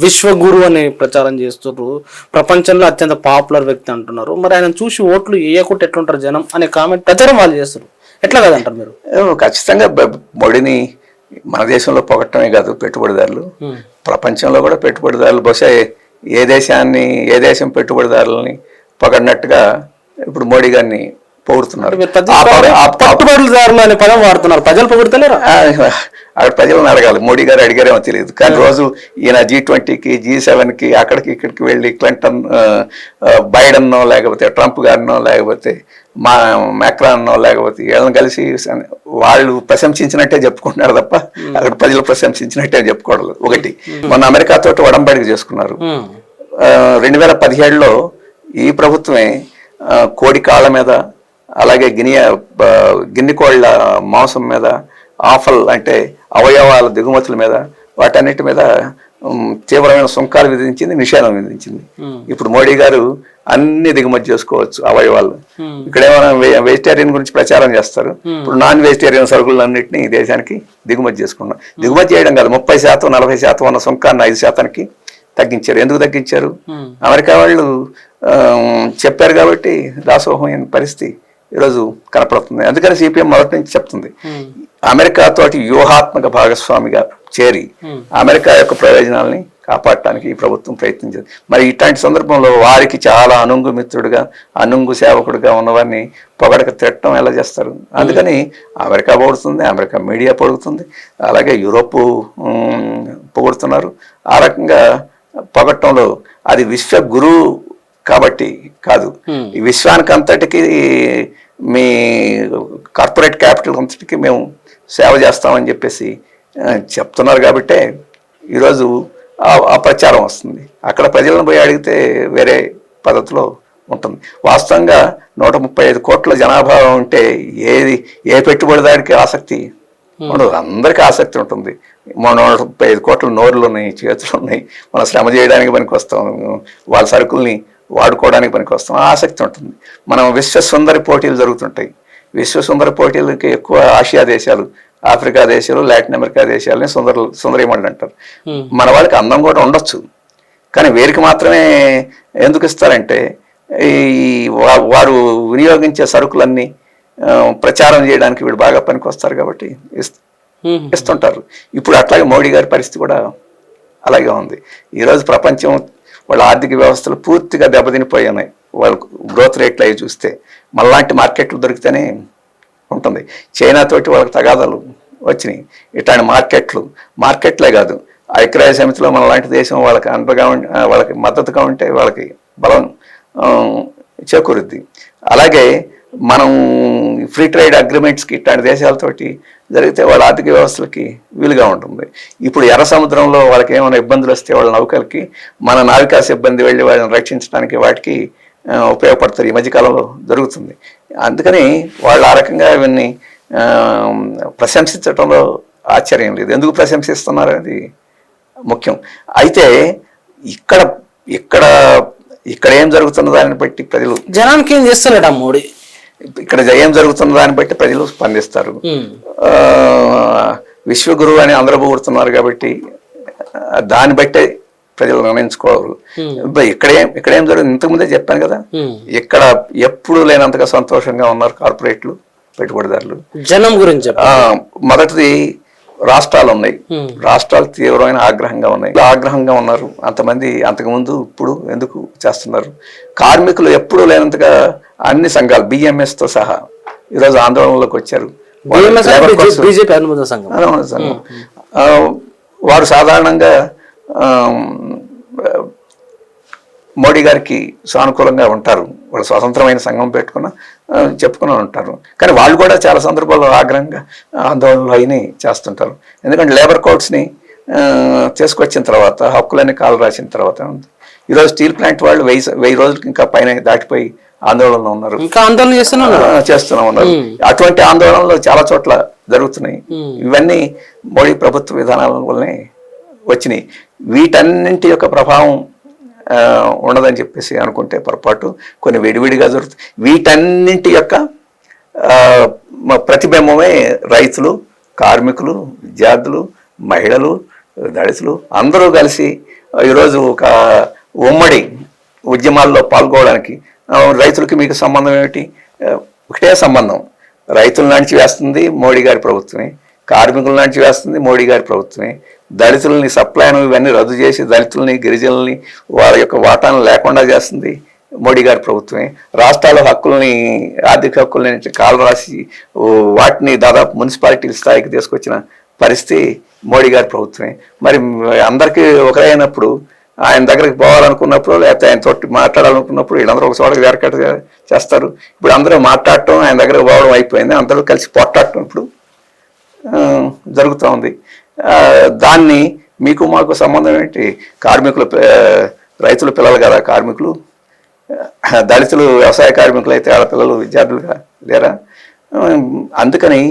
విశ్వగురు అని ప్రచారం చేస్తున్నారు, ప్రపంచంలో అత్యంత పాపులర్ వ్యక్తి అంటున్నారు. మరి ఆయన చూసి ఓట్లు వేయకుండా ఎట్లుంటారు జనం అనే కామెంట్ ప్రచారం వాళ్ళు చేస్తారు. ఎట్లా కదంటారు మీరు? ఖచ్చితంగా మోడీని మన దేశంలో పొగట్టమే కాదు, పెట్టుబడిదారులు ప్రపంచంలో కూడా పెట్టుబడిదారులు బహుశా ఏ దేశం పెట్టుబడిదారులని పొగడినట్టుగా ఇప్పుడు మోడీ గారిని పొగుడుతున్నారు. పెట్టుబడిదారులు అనే పదం వాడుతున్నారు, ప్రజలు పొగుడుతలేరు. అక్కడ ప్రజలను అడగాలి, మోడీ గారు అడిగారేమో తెలియదు. కానీ రోజు ఈయన G20కి, G7కి అక్కడికి ఇక్కడికి వెళ్ళి క్లింటన్, బైడెన్నో లేకపోతే ట్రంప్ గారినో లేకపోతే మ్యాక్రాన్నో లేకపోతే వీళ్ళని కలిసి వాళ్ళు ప్రశంసించినట్టే చెప్పుకుంటున్నారు తప్ప అక్కడ ప్రజలు ప్రశంసించినట్టే చెప్పుకోవడం. ఒకటి మొన్న అమెరికాతో ఒడంబడిక చేసుకున్నారు. 2017లో ఈ ప్రభుత్వమే కోడి కాళ్ళ మీద, అలాగే గిన్నె కోళ్ళ మాంసం మీద, ఆఫల్ అంటే అవయవాల దిగుమతుల మీద, వాటన్నిటి మీద తీవ్రమైన సుంకాలు విధించింది, నిషేధం విధించింది. ఇప్పుడు మోడీ గారు అన్ని దిగుమతి చేసుకోవచ్చు అవయవాలు. ఇక్కడ ఏమైనా వెజిటేరియన్ గురించి ప్రచారం చేస్తారు. ఇప్పుడు నాన్ వెజిటేరియన్ సరుకులన్నింటినీ దేశానికి దిగుమతి చేసుకున్నాం. దిగుమతి చేయడం కాదు, 30%, 40% ఉన్న సుంకాన్ని 5%కి తగ్గించారు. ఎందుకు తగ్గించారు? అమెరికా వాళ్ళు చెప్పారు కాబట్టి దాసోహమైన పరిస్థితి ఈరోజు కనపడుతుంది. అందుకని సిపిఎం మొదటి నుంచి చెప్తుంది, అమెరికాతోటి వ్యూహాత్మక భాగస్వామిగా చేరి అమెరికా యొక్క ప్రయోజనాలని కాపాడటానికి ఈ ప్రభుత్వం ప్రయత్నించింది. మరి ఇట్లాంటి సందర్భంలో వారికి చాలా అనుంగు మిత్రుడుగా, అనుంగు సేవకుడుగా ఉన్నవారిని పొగడక తిట్టడం ఎలా చేస్తారు? అందుకని అమెరికా పొగుడుతుంది, అమెరికా మీడియా పొగుడుతుంది, అలాగే యూరోప్ పొగుడుతున్నారు. ఆ రకంగా పొగట్టంలో అది విశ్వ గురువు కాబట్టి కాదు, ఈ విశ్వానికి అంతటికి, మీ కార్పొరేట్ క్యాపిటల్ అంతటికి మేము సేవ చేస్తామని చెప్పేసి చెప్తున్నారు. కాబట్టే ఈరోజు ఆ ప్రచారం వస్తుంది. అక్కడ ప్రజలను పోయి అడిగితే వేరే పద్ధతిలో ఉంటుంది. వాస్తవంగా 135 కోట్ల జనాభా ఉంటే ఏ పెట్టుబడిదారికి ఆసక్తి ఉండదు. అందరికీ ఆసక్తి ఉంటుంది. మన 135 కోట్ల నోరులు ఉన్నాయి, చేతులు ఉన్నాయి, మనం శ్రమ చేయడానికి పనికి వస్తాం, వాళ్ళ సరుకుల్ని వాడుకోవడానికి పనికి వస్తాం, ఆసక్తి ఉంటుంది. మనం విశ్వసుందరి పోటీలు జరుగుతుంటాయి. విశ్వసుందర పోటీలకి ఎక్కువ ఆసియా దేశాలు, ఆఫ్రికా దేశాలు, లాటిన్ అమెరికా దేశాలని సుందరీమణులు అంటారు. మన వాళ్ళకి అందం కూడా ఉండొచ్చు, కానీ వీరికి మాత్రమే ఎందుకు ఇస్తారంటే ఈ వారు వినియోగించే సరుకులన్నీ ప్రచారం చేయడానికి వీడు బాగా పనికి వస్తారు కాబట్టి ఇస్తుంటారు. ఇప్పుడు అట్లాగే మోడీ గారి పరిస్థితి కూడా అలాగే ఉంది. ఈరోజు ప్రపంచం వాళ్ళ ఆర్థిక వ్యవస్థలు పూర్తిగా దెబ్బతినిపోయి ఉన్నాయి. వాళ్ళ గ్రోత్ రేట్లు అవి చూస్తే మళ్ళాంటి మార్కెట్లు దొరికితేనే ఉంటుంది. చైనా తోటి వాళ్ళకి తగాదాలు వచ్చినాయి. ఇట్లాంటి మార్కెట్లే కాదు, ఐక్యరాజ్య సమితిలో మన లాంటి దేశం వాళ్ళకి అండగా వాళ్ళకి మద్దతుగా ఉంటే వాళ్ళకి బలం చేకూరుద్ది. అలాగే మనం ఫ్రీ ట్రేడ్ అగ్రిమెంట్స్కి ఇట్లాంటి దేశాలతోటి జరిగితే వాళ్ళ ఆర్థిక వ్యవస్థలకి వీలుగా ఉంటుంది. ఇప్పుడు ఎర్ర సముద్రంలో వాళ్ళకి ఏమైనా ఇబ్బందులు వస్తే వాళ్ళ నౌకలకి మన నావికా సిబ్బంది వెళ్ళి వాళ్ళని రక్షించడానికి వాటికి ఉపయోగపడతారు. ఈ మధ్యకాలంలో జరుగుతుంది. అందుకని వాళ్ళు ఆ రకంగా ఇవన్నీ ప్రశంసించడంలో ఆశ్చర్యం లేదు. ఎందుకు ప్రశంసిస్తున్నారు అనేది ముఖ్యం. అయితే ఇక్కడ ఏం జరుగుతున్న దాన్ని బట్టి ప్రజలు, జనానికి ఏం చేస్తున్నాడు మోడీ, ఇక్కడ ఏం జరుగుతున్న దాన్ని బట్టి ప్రజలు స్పందిస్తారు. విశ్వగురువు అని అందరూ పొగుడుతున్నారు కాబట్టి దాన్ని బట్టే ప్రజలు నిర్ణయించుకోరు. ఇక్కడేం జరుగుతుంది, ఇంతకుముందే చెప్పాను కదా, ఇక్కడ ఎప్పుడు లేనంతగా సంతోషంగా ఉన్నారు కార్పొరేట్లు, పెట్టుబడిదారులు. జనం గురించి మొదటిది రాష్ట్రాలు ఉన్నాయి. రాష్ట్రాలు తీవ్రమైన ఆగ్రహంగా ఉన్నారు. అంతమంది అంతకుముందు ఇప్పుడు ఎందుకు చేస్తున్నారు? కార్మికులు ఎప్పుడూ లేనంతగా అన్ని సంఘాలు బిఎంఎస్తో సహా ఈరోజు ఆందోళనలోకి వచ్చారు. వారు సాధారణంగా మోడీ గారికి సానుకూలంగా ఉంటారు. వాళ్ళు స్వతంత్రమైన సంఘం చెప్పుకుని ఉంటారు. కానీ వాళ్ళు కూడా చాలా సందర్భాల్లో ఆగ్రహంగా ఆందోళనలు అయినా చేస్తుంటారు. ఎందుకంటే లేబర్ కోడ్స్ని తీసుకొచ్చిన తర్వాత, హక్కులన్నీ కాలు రాసిన తర్వాత ఈరోజు స్టీల్ ప్లాంట్ వాళ్ళు 1000 రోజులకి ఇంకా పైన దాటిపోయి ఆందోళనలో ఉన్నారు, ఇంకా ఆందోళన చేస్తూనే ఉన్నారు. అటువంటి ఆందోళనలు చాలా చోట్ల జరుగుతున్నాయి. ఇవన్నీ మోడీ ప్రభుత్వ విధానాల వల్లనే వచ్చినాయి. వీటన్నింటి యొక్క ప్రభావం ఉండదని చెప్పేసి అనుకుంటే పొరపాటు. కొన్ని విడివిడిగా జరుగుతుంది. వీటన్నింటి యొక్క ప్రతిబింబమే రైతులు, కార్మికులు, విద్యార్థులు, మహిళలు, దళితులు అందరూ కలిసి ఈరోజు ఒక ఉమ్మడి ఉద్యమాల్లో పాల్గొనడానికి. రైతులకి మీకు సంబంధం ఏమిటి? ఒకటే సంబంధం. రైతులు నడిచి వేస్తుంది మోడీ గారి ప్రభుత్వమే, కార్మికులు నడిచి వేస్తుంది మోడీ గారి ప్రభుత్వమే, దళితులని సప్లైను ఇవన్నీ రద్దు చేసి దళితులని, గిరిజనుల్ని వాళ్ళ యొక్క వాటాను లేకుండా చేస్తుంది మోడీ గారి ప్రభుత్వమే, రాష్ట్రాల హక్కుల్ని, ఆర్థిక హక్కుల్ని కాలు రాసి వాటిని దాదాపు మున్సిపాలిటీల స్థాయికి తీసుకొచ్చిన పరిస్థితి మోడీ గారి ప్రభుత్వమే. మరి అందరికీ ఒకరైనప్పుడు ఆయన దగ్గరికి పోవాలనుకున్నప్పుడు, లేకపోతే ఆయన తోటి మాట్లాడాలనుకున్నప్పుడు వీళ్ళందరూ ఒక చోటకి వేరకట్ చేస్తారు. ఇప్పుడు అందరూ మాట్లాడటం, ఆయన దగ్గరకు పోవడం అయిపోయింది. అందరూ కలిసి పొట్టాడటం ఇప్పుడు జరుగుతూ ఉంది. దాన్ని మీకు మాకు సంబంధం ఏంటి? రైతుల పిల్లలు కదా కార్మికులు, దళితులు వ్యవసాయ కార్మికులు అయితే వాళ్ళ పిల్లలు విద్యార్థులుగా లేరా? అందుకని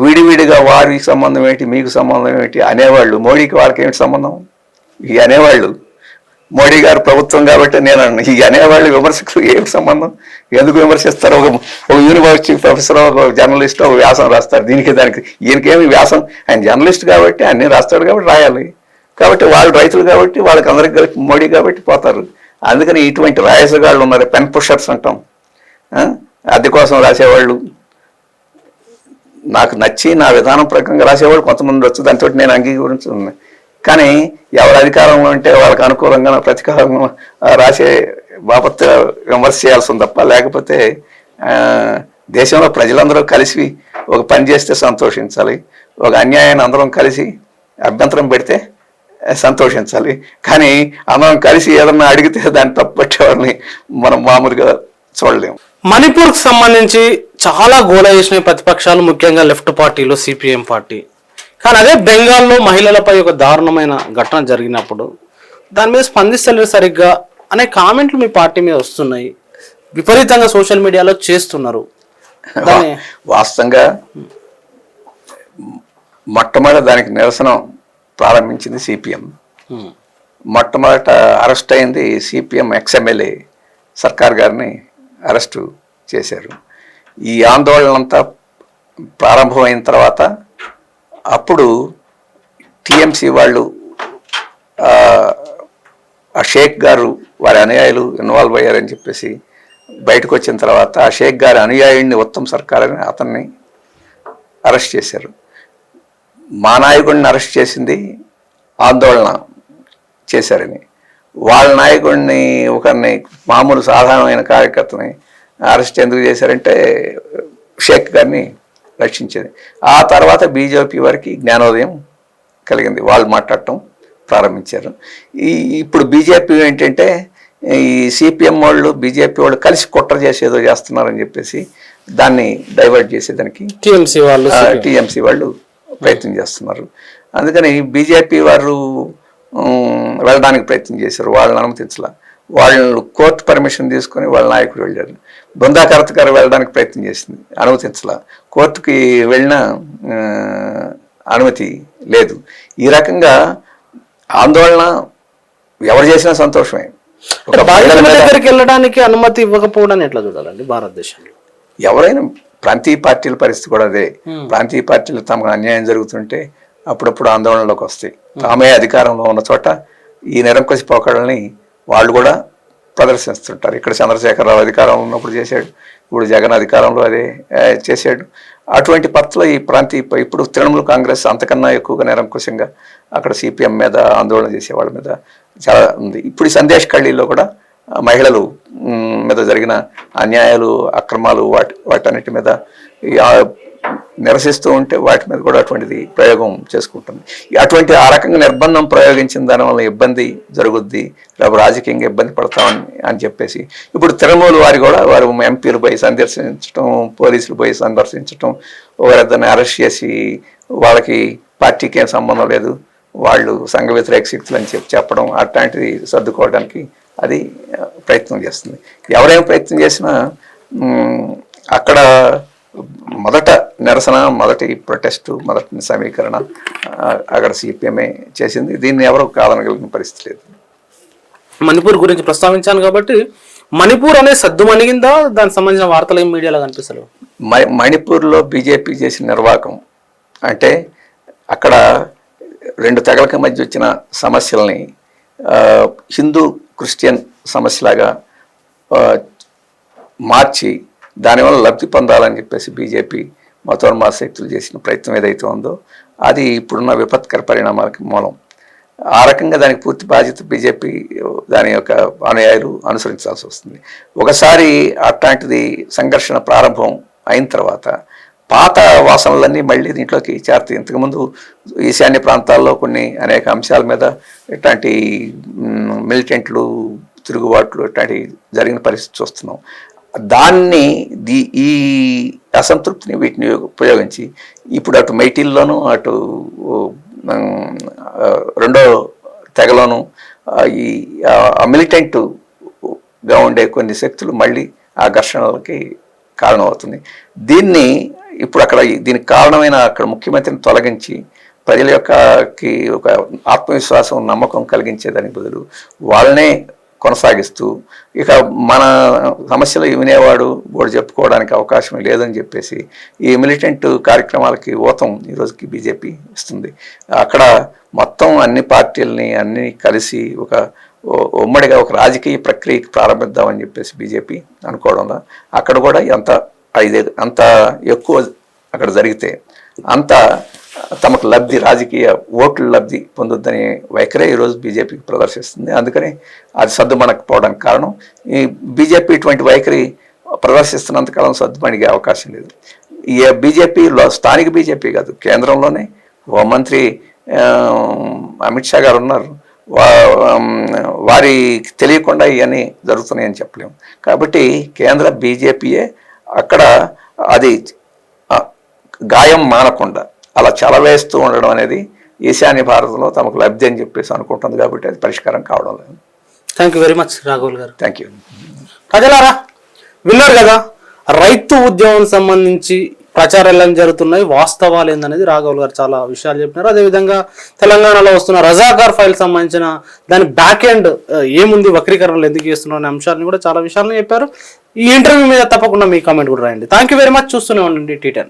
విడివిడిగా వారికి సంబంధం ఏంటి, మీకు సంబంధం ఏంటి అనేవాళ్ళు, మోడీకి వాళ్ళకి ఏమిటి సంబంధం? ఈ అనేవాళ్ళు మోడీ గారు ప్రభుత్వం కాబట్టి నేను ఈ అనేవాళ్ళు విమర్శకులు ఏమిటి సంబంధం? ఎందుకు విమర్శిస్తారు? ఒక యూనివర్సిటీ ప్రొఫెసర్, ఒక జర్నలిస్ట్ ఒక వ్యాసం రాస్తారు. దానికి ఈయనకేమి వ్యాసం? ఆయన జర్నలిస్ట్ కాబట్టి అన్ని రాస్తాడు కాబట్టి రాయాలి. కాబట్టి వాళ్ళు రైతులు కాబట్టి వాళ్ళకి అందరికి కలిపి మోడీ కాబట్టి పోతారు. అందుకని ఇటువంటి రాయసగాళ్ళు ఉన్నారు, పెన్ పుషర్స్ అంటాం. అద్దె కోసం రాసేవాళ్ళు, నాకు నచ్చి నా విధానం ప్రకారంగా రాసేవాళ్ళు కొంతమంది వచ్చు, దాంతో నేను అంగీకరించున్నాను. కానీ ఎవరు అధికారంలో ఉంటే వాళ్ళకి అనుకూలంగా ప్రతికారంగా రాసే బాపత్ విమర్శ చేయాల్సి ఉంది తప్ప, లేకపోతే దేశంలో ప్రజలందరూ కలిసి ఒక పని చేస్తే సంతోషించాలి, ఒక అన్యాయాన్ని అందరం కలిసి అభ్యంతరం పెడితే సంతోషించాలి. కానీ అందరం కలిసి ఏదన్నా అడిగితే దాన్ని తప్పట్టేవారిని మనం మామూలుగా చూడలేము. మణిపూర్కి సంబంధించి చాలా గోల చేసిన ప్రతిపక్షాలు, ముఖ్యంగా లెఫ్ట్ పార్టీలు, సిపిఎం పార్టీ. కానీ అదే బెంగాల్లో మహిళలపై ఒక దారుణమైన ఘటన జరిగినప్పుడు దాని మీద స్పందిస్తలేరు సరిగ్గా అనే కామెంట్లు మీ పార్టీ మీద వస్తున్నాయి, విపరీతంగా సోషల్ మీడియాలో చేస్తున్నారు. వాస్తవంగా మొట్టమొదటి దానికి నిరసన ప్రారంభించింది సిపిఎం. మొట్టమొదట అరెస్ట్ అయింది సిపిఎం ఎక్స్ఎమ్మెల్యే సర్కార్ గారిని అరెస్టు చేశారు. ఈ ఆందోళన అంతా ప్రారంభమైన తర్వాత అప్పుడు టిఎంసి వాళ్ళు ఆ షేక్ గారు వారి అనుయాయులు ఇన్వాల్వ్ అయ్యారని చెప్పేసి బయటకు వచ్చిన తర్వాత ఆ షేక్ గారి అనుయాయుడిని ఉత్తమ్ సర్కార్ అని అతన్ని అరెస్ట్ చేశారు. మా నాయకుడిని అరెస్ట్ చేసింది ఆందోళన చేశారని, వాళ్ళ నాయకుడిని ఒకరిని మామూలు సాధారణమైన కార్యకర్తని అరెస్ట్ ఎందుకు చేశారంటే షేక్ గారిని రక్షించేది. ఆ తర్వాత బీజేపీ వారికి జ్ఞానోదయం కలిగింది, వాళ్ళు మాట్లాడటం ప్రారంభించారు. ఇప్పుడు బీజేపీ ఏంటంటే ఈ సిపిఎం వాళ్ళు బీజేపీ వాళ్ళు కలిసి కుట్ర చేసేదో చేస్తున్నారని చెప్పేసి దాన్ని డైవర్ట్ చేసేదానికి టీఎంసీ వాళ్ళు ప్రయత్నం చేస్తున్నారు. అందుకని బీజేపీ వారు వెళ్ళడానికి ప్రయత్నం చేశారు, వాళ్ళని అనుమతించలా. వాళ్ళు కోర్టు పర్మిషన్ తీసుకొని వాళ్ళ నాయకుడు వెళ్ళారు. బృందాకరత్ గారు వెళ్ళడానికి ప్రయత్నం చేసింది, అనుమతించలా. కోర్టుకి వెళ్ళిన అనుమతి లేదు. ఈ రకంగా ఆందోళన ఎవరు చేసినా సంతోషమే. దగ్గరికి వెళ్ళడానికి అనుమతి ఇవ్వకపోవడాన్ని ఎట్లా చూడాలండి భారతదేశంలో? ఎవరైనా ప్రాంతీయ పార్టీల పరిస్థితి కూడా అదే. ప్రాంతీయ పార్టీలు తమకు అన్యాయం జరుగుతుంటే అప్పుడప్పుడు ఆందోళనలోకి వస్తాయి. తామే అధికారంలో ఉన్న చోట ఈ నిరంకుశ పోకడల్ని వాళ్ళు కూడా ప్రదర్శిస్తుంటారు. ఇక్కడ చంద్రశేఖరరావు అధికారంలో ఉన్నప్పుడు చేశాడు, ఇప్పుడు జగన్ అధికారంలో అదే చేశాడు. అటువంటి పత్రలో ఈ ప్రాంతీయ ఇప్పుడు తృణమూల్ కాంగ్రెస్ అంతకన్నా ఎక్కువగా నిరంకుశంగా అక్కడ సిపిఎం మీద ఆందోళన చేసే వాళ్ళ మీద చాలా ఉంది. ఇప్పుడు సందేశ్ కళ్ళీలో కూడా మహిళలు మీద జరిగిన అన్యాయాలు, అక్రమాలు వాటన్నిటి మీద నిరసిస్తూ ఉంటే వాటి మీద కూడా అటువంటిది ప్రయోగం చేసుకుంటుంది. అటువంటి ఆ రకంగా నిర్బంధం ప్రయోగించిన దానివల్ల ఇబ్బంది జరుగుద్ది, రాజకీయంగా ఇబ్బంది పడతామని చెప్పేసి ఇప్పుడు తృణమూల్ వారు ఎంపీలు పోయి సందర్శించడం, పోలీసులు పోయి సందర్శించడం, ఒకరిద్దరిని అరెస్ట్ చేసి వాళ్ళకి పార్టీకి ఏం సంబంధం లేదు, వాళ్ళు సంఘ వ్యతిరేక శక్తులు అని చెప్పడం, అట్లాంటిది సర్దుకోవడానికి అది ప్రయత్నం చేస్తుంది. ఎవరేం ప్రయత్నం చేసినా అక్కడ మొదట నిరసన, మొదటి ప్రొటెస్టు, మొదటి సమీకరణ అక్కడ సిపిఎంఏ చేసింది. దీన్ని ఎవరు కాదనగలిగిన పరిస్థితి లేదు. మణిపూర్ గురించి ప్రస్తావించాను కాబట్టి మణిపూర్ అనేది సద్దుమణిగిందా? దానికి సంబంధించిన వార్తలు ఏం మీడియాలో కనిపిస్తలేవు. మణిపూర్లో బీజేపీ చేసిన నిర్వాహకం అంటే అక్కడ రెండు తెగలకి మధ్య వచ్చిన సమస్యల్ని హిందూ క్రిస్టియన్ సమస్యలాగా మార్చి దానివల్ల లబ్ధి పొందాలని చెప్పేసి బీజేపీ మతోన్మాద శక్తులు చేసిన ప్రయత్నం ఏదైతే ఉందో అది ఇప్పుడున్న విపత్కర పరిణామాలకి మూలం. ఆ రకంగా దానికి పూర్తి బాధ్యత బీజేపీ దాని యొక్క అనుయాయులు అనుసరించాల్సి వస్తుంది. ఒకసారి అట్లాంటిది సంఘర్షణ ప్రారంభం అయిన తర్వాత పాత వాసనలన్నీ మళ్ళీ దీంట్లోకి చేరుతాయి. ఇంతకుముందు ఈశాన్య ప్రాంతాల్లో అనేక అంశాల మీద ఇట్లాంటి మిలిటెంట్లు, తిరుగుబాట్లు ఇట్లాంటి జరిగిన పరిస్థితి చూస్తున్నాం. దాన్ని ఈ అసంతృప్తిని వీటిని ఉపయోగించి ఇప్పుడు అటు మైటిల్లోనూ అటు రెండో తెగలోనూ ఈ మిలిటెంట్గా ఉండే కొన్ని శక్తులు మళ్ళీ ఆ ఘర్షణలకి కారణమవుతుంది. దీన్ని ఇప్పుడు దీనికి కారణమైన అక్కడ ముఖ్యమంత్రిని తొలగించి ప్రజల యొక్కకి ఒక ఆత్మవిశ్వాసం, నమ్మకం కలిగించేదానికి బదులు వాళ్ళనే కొనసాగిస్తూ ఇక మన సమస్యలు వినేవాడు కూడా చెప్పుకోవడానికి అవకాశం లేదని చెప్పేసి ఈ మిలిటెంట్ కార్యక్రమాలకి ఊతం ఈరోజుకి బీజేపీ ఇస్తుంది. అక్కడ మొత్తం అన్ని పార్టీలని అన్ని కలిసి ఒక ఉమ్మడిగా ఒక రాజకీయ ప్రక్రియకి ప్రారంభిద్దామని చెప్పేసి బీజేపీ అనుకోవడంలో అక్కడ కూడా అంత ఎక్కువ అక్కడ జరిగితే అంత తమకు లబ్ధి, రాజకీయ ఓట్ల లబ్ధి పొందొద్దని వైఖరే ఈరోజు బీజేపీకి ప్రదర్శిస్తుంది. అందుకని అది సర్దుమణకపోవడానికి కారణం ఈ బీజేపీ ఇటువంటి వైఖరి ప్రదర్శిస్తున్నంతకాలం సర్దుమణిగే అవకాశం లేదు. ఈ బీజేపీలో స్థానిక బీజేపీ కాదు, కేంద్రంలోనే హోంమంత్రి అమిత్ షా గారు ఉన్నారు. వారికి తెలియకుండా ఇవన్నీ జరుగుతున్నాయని చెప్పలేము. కాబట్టి కేంద్ర బీజేపీయే అక్కడ అది గాయం మానకుండా అలా చలవేస్తూ ఉండడం అనేది ఈశాన్య భారతంలో తమకు లబ్ధి అని చెప్పేసి అనుకుంటుంది. కాబట్టి అది పరిష్కారం కావడం లేదు. థ్యాంక్ యూ వెరీ మచ్ రాఘవుల్ గారు. Thank you. ప్రజలారా విన్నారు కదా, రైతు ఉద్యమం సంబంధించి ప్రచారాలు ఏం జరుగుతున్నాయి, వాస్తవాలు ఏందనేది రాఘవులు గారు చాలా విషయాలు చెప్పినారు. అదేవిధంగా తెలంగాణలో వస్తున్న రజాకార్ ఫైల్ సంబంధించిన దాని బ్యాక్ ఎండ్ ఏముంది, వక్రీకరణలు ఎందుకు చేస్తున్నారు అనే అంశాలను కూడా చాలా విషయాలను చెప్పారు. ఈ ఇంటర్వ్యూ మీద తప్పకుండా మీ కామెంట్ కూడా రాయండి. Thank you very much. చూస్తూనే ఉండండి T10.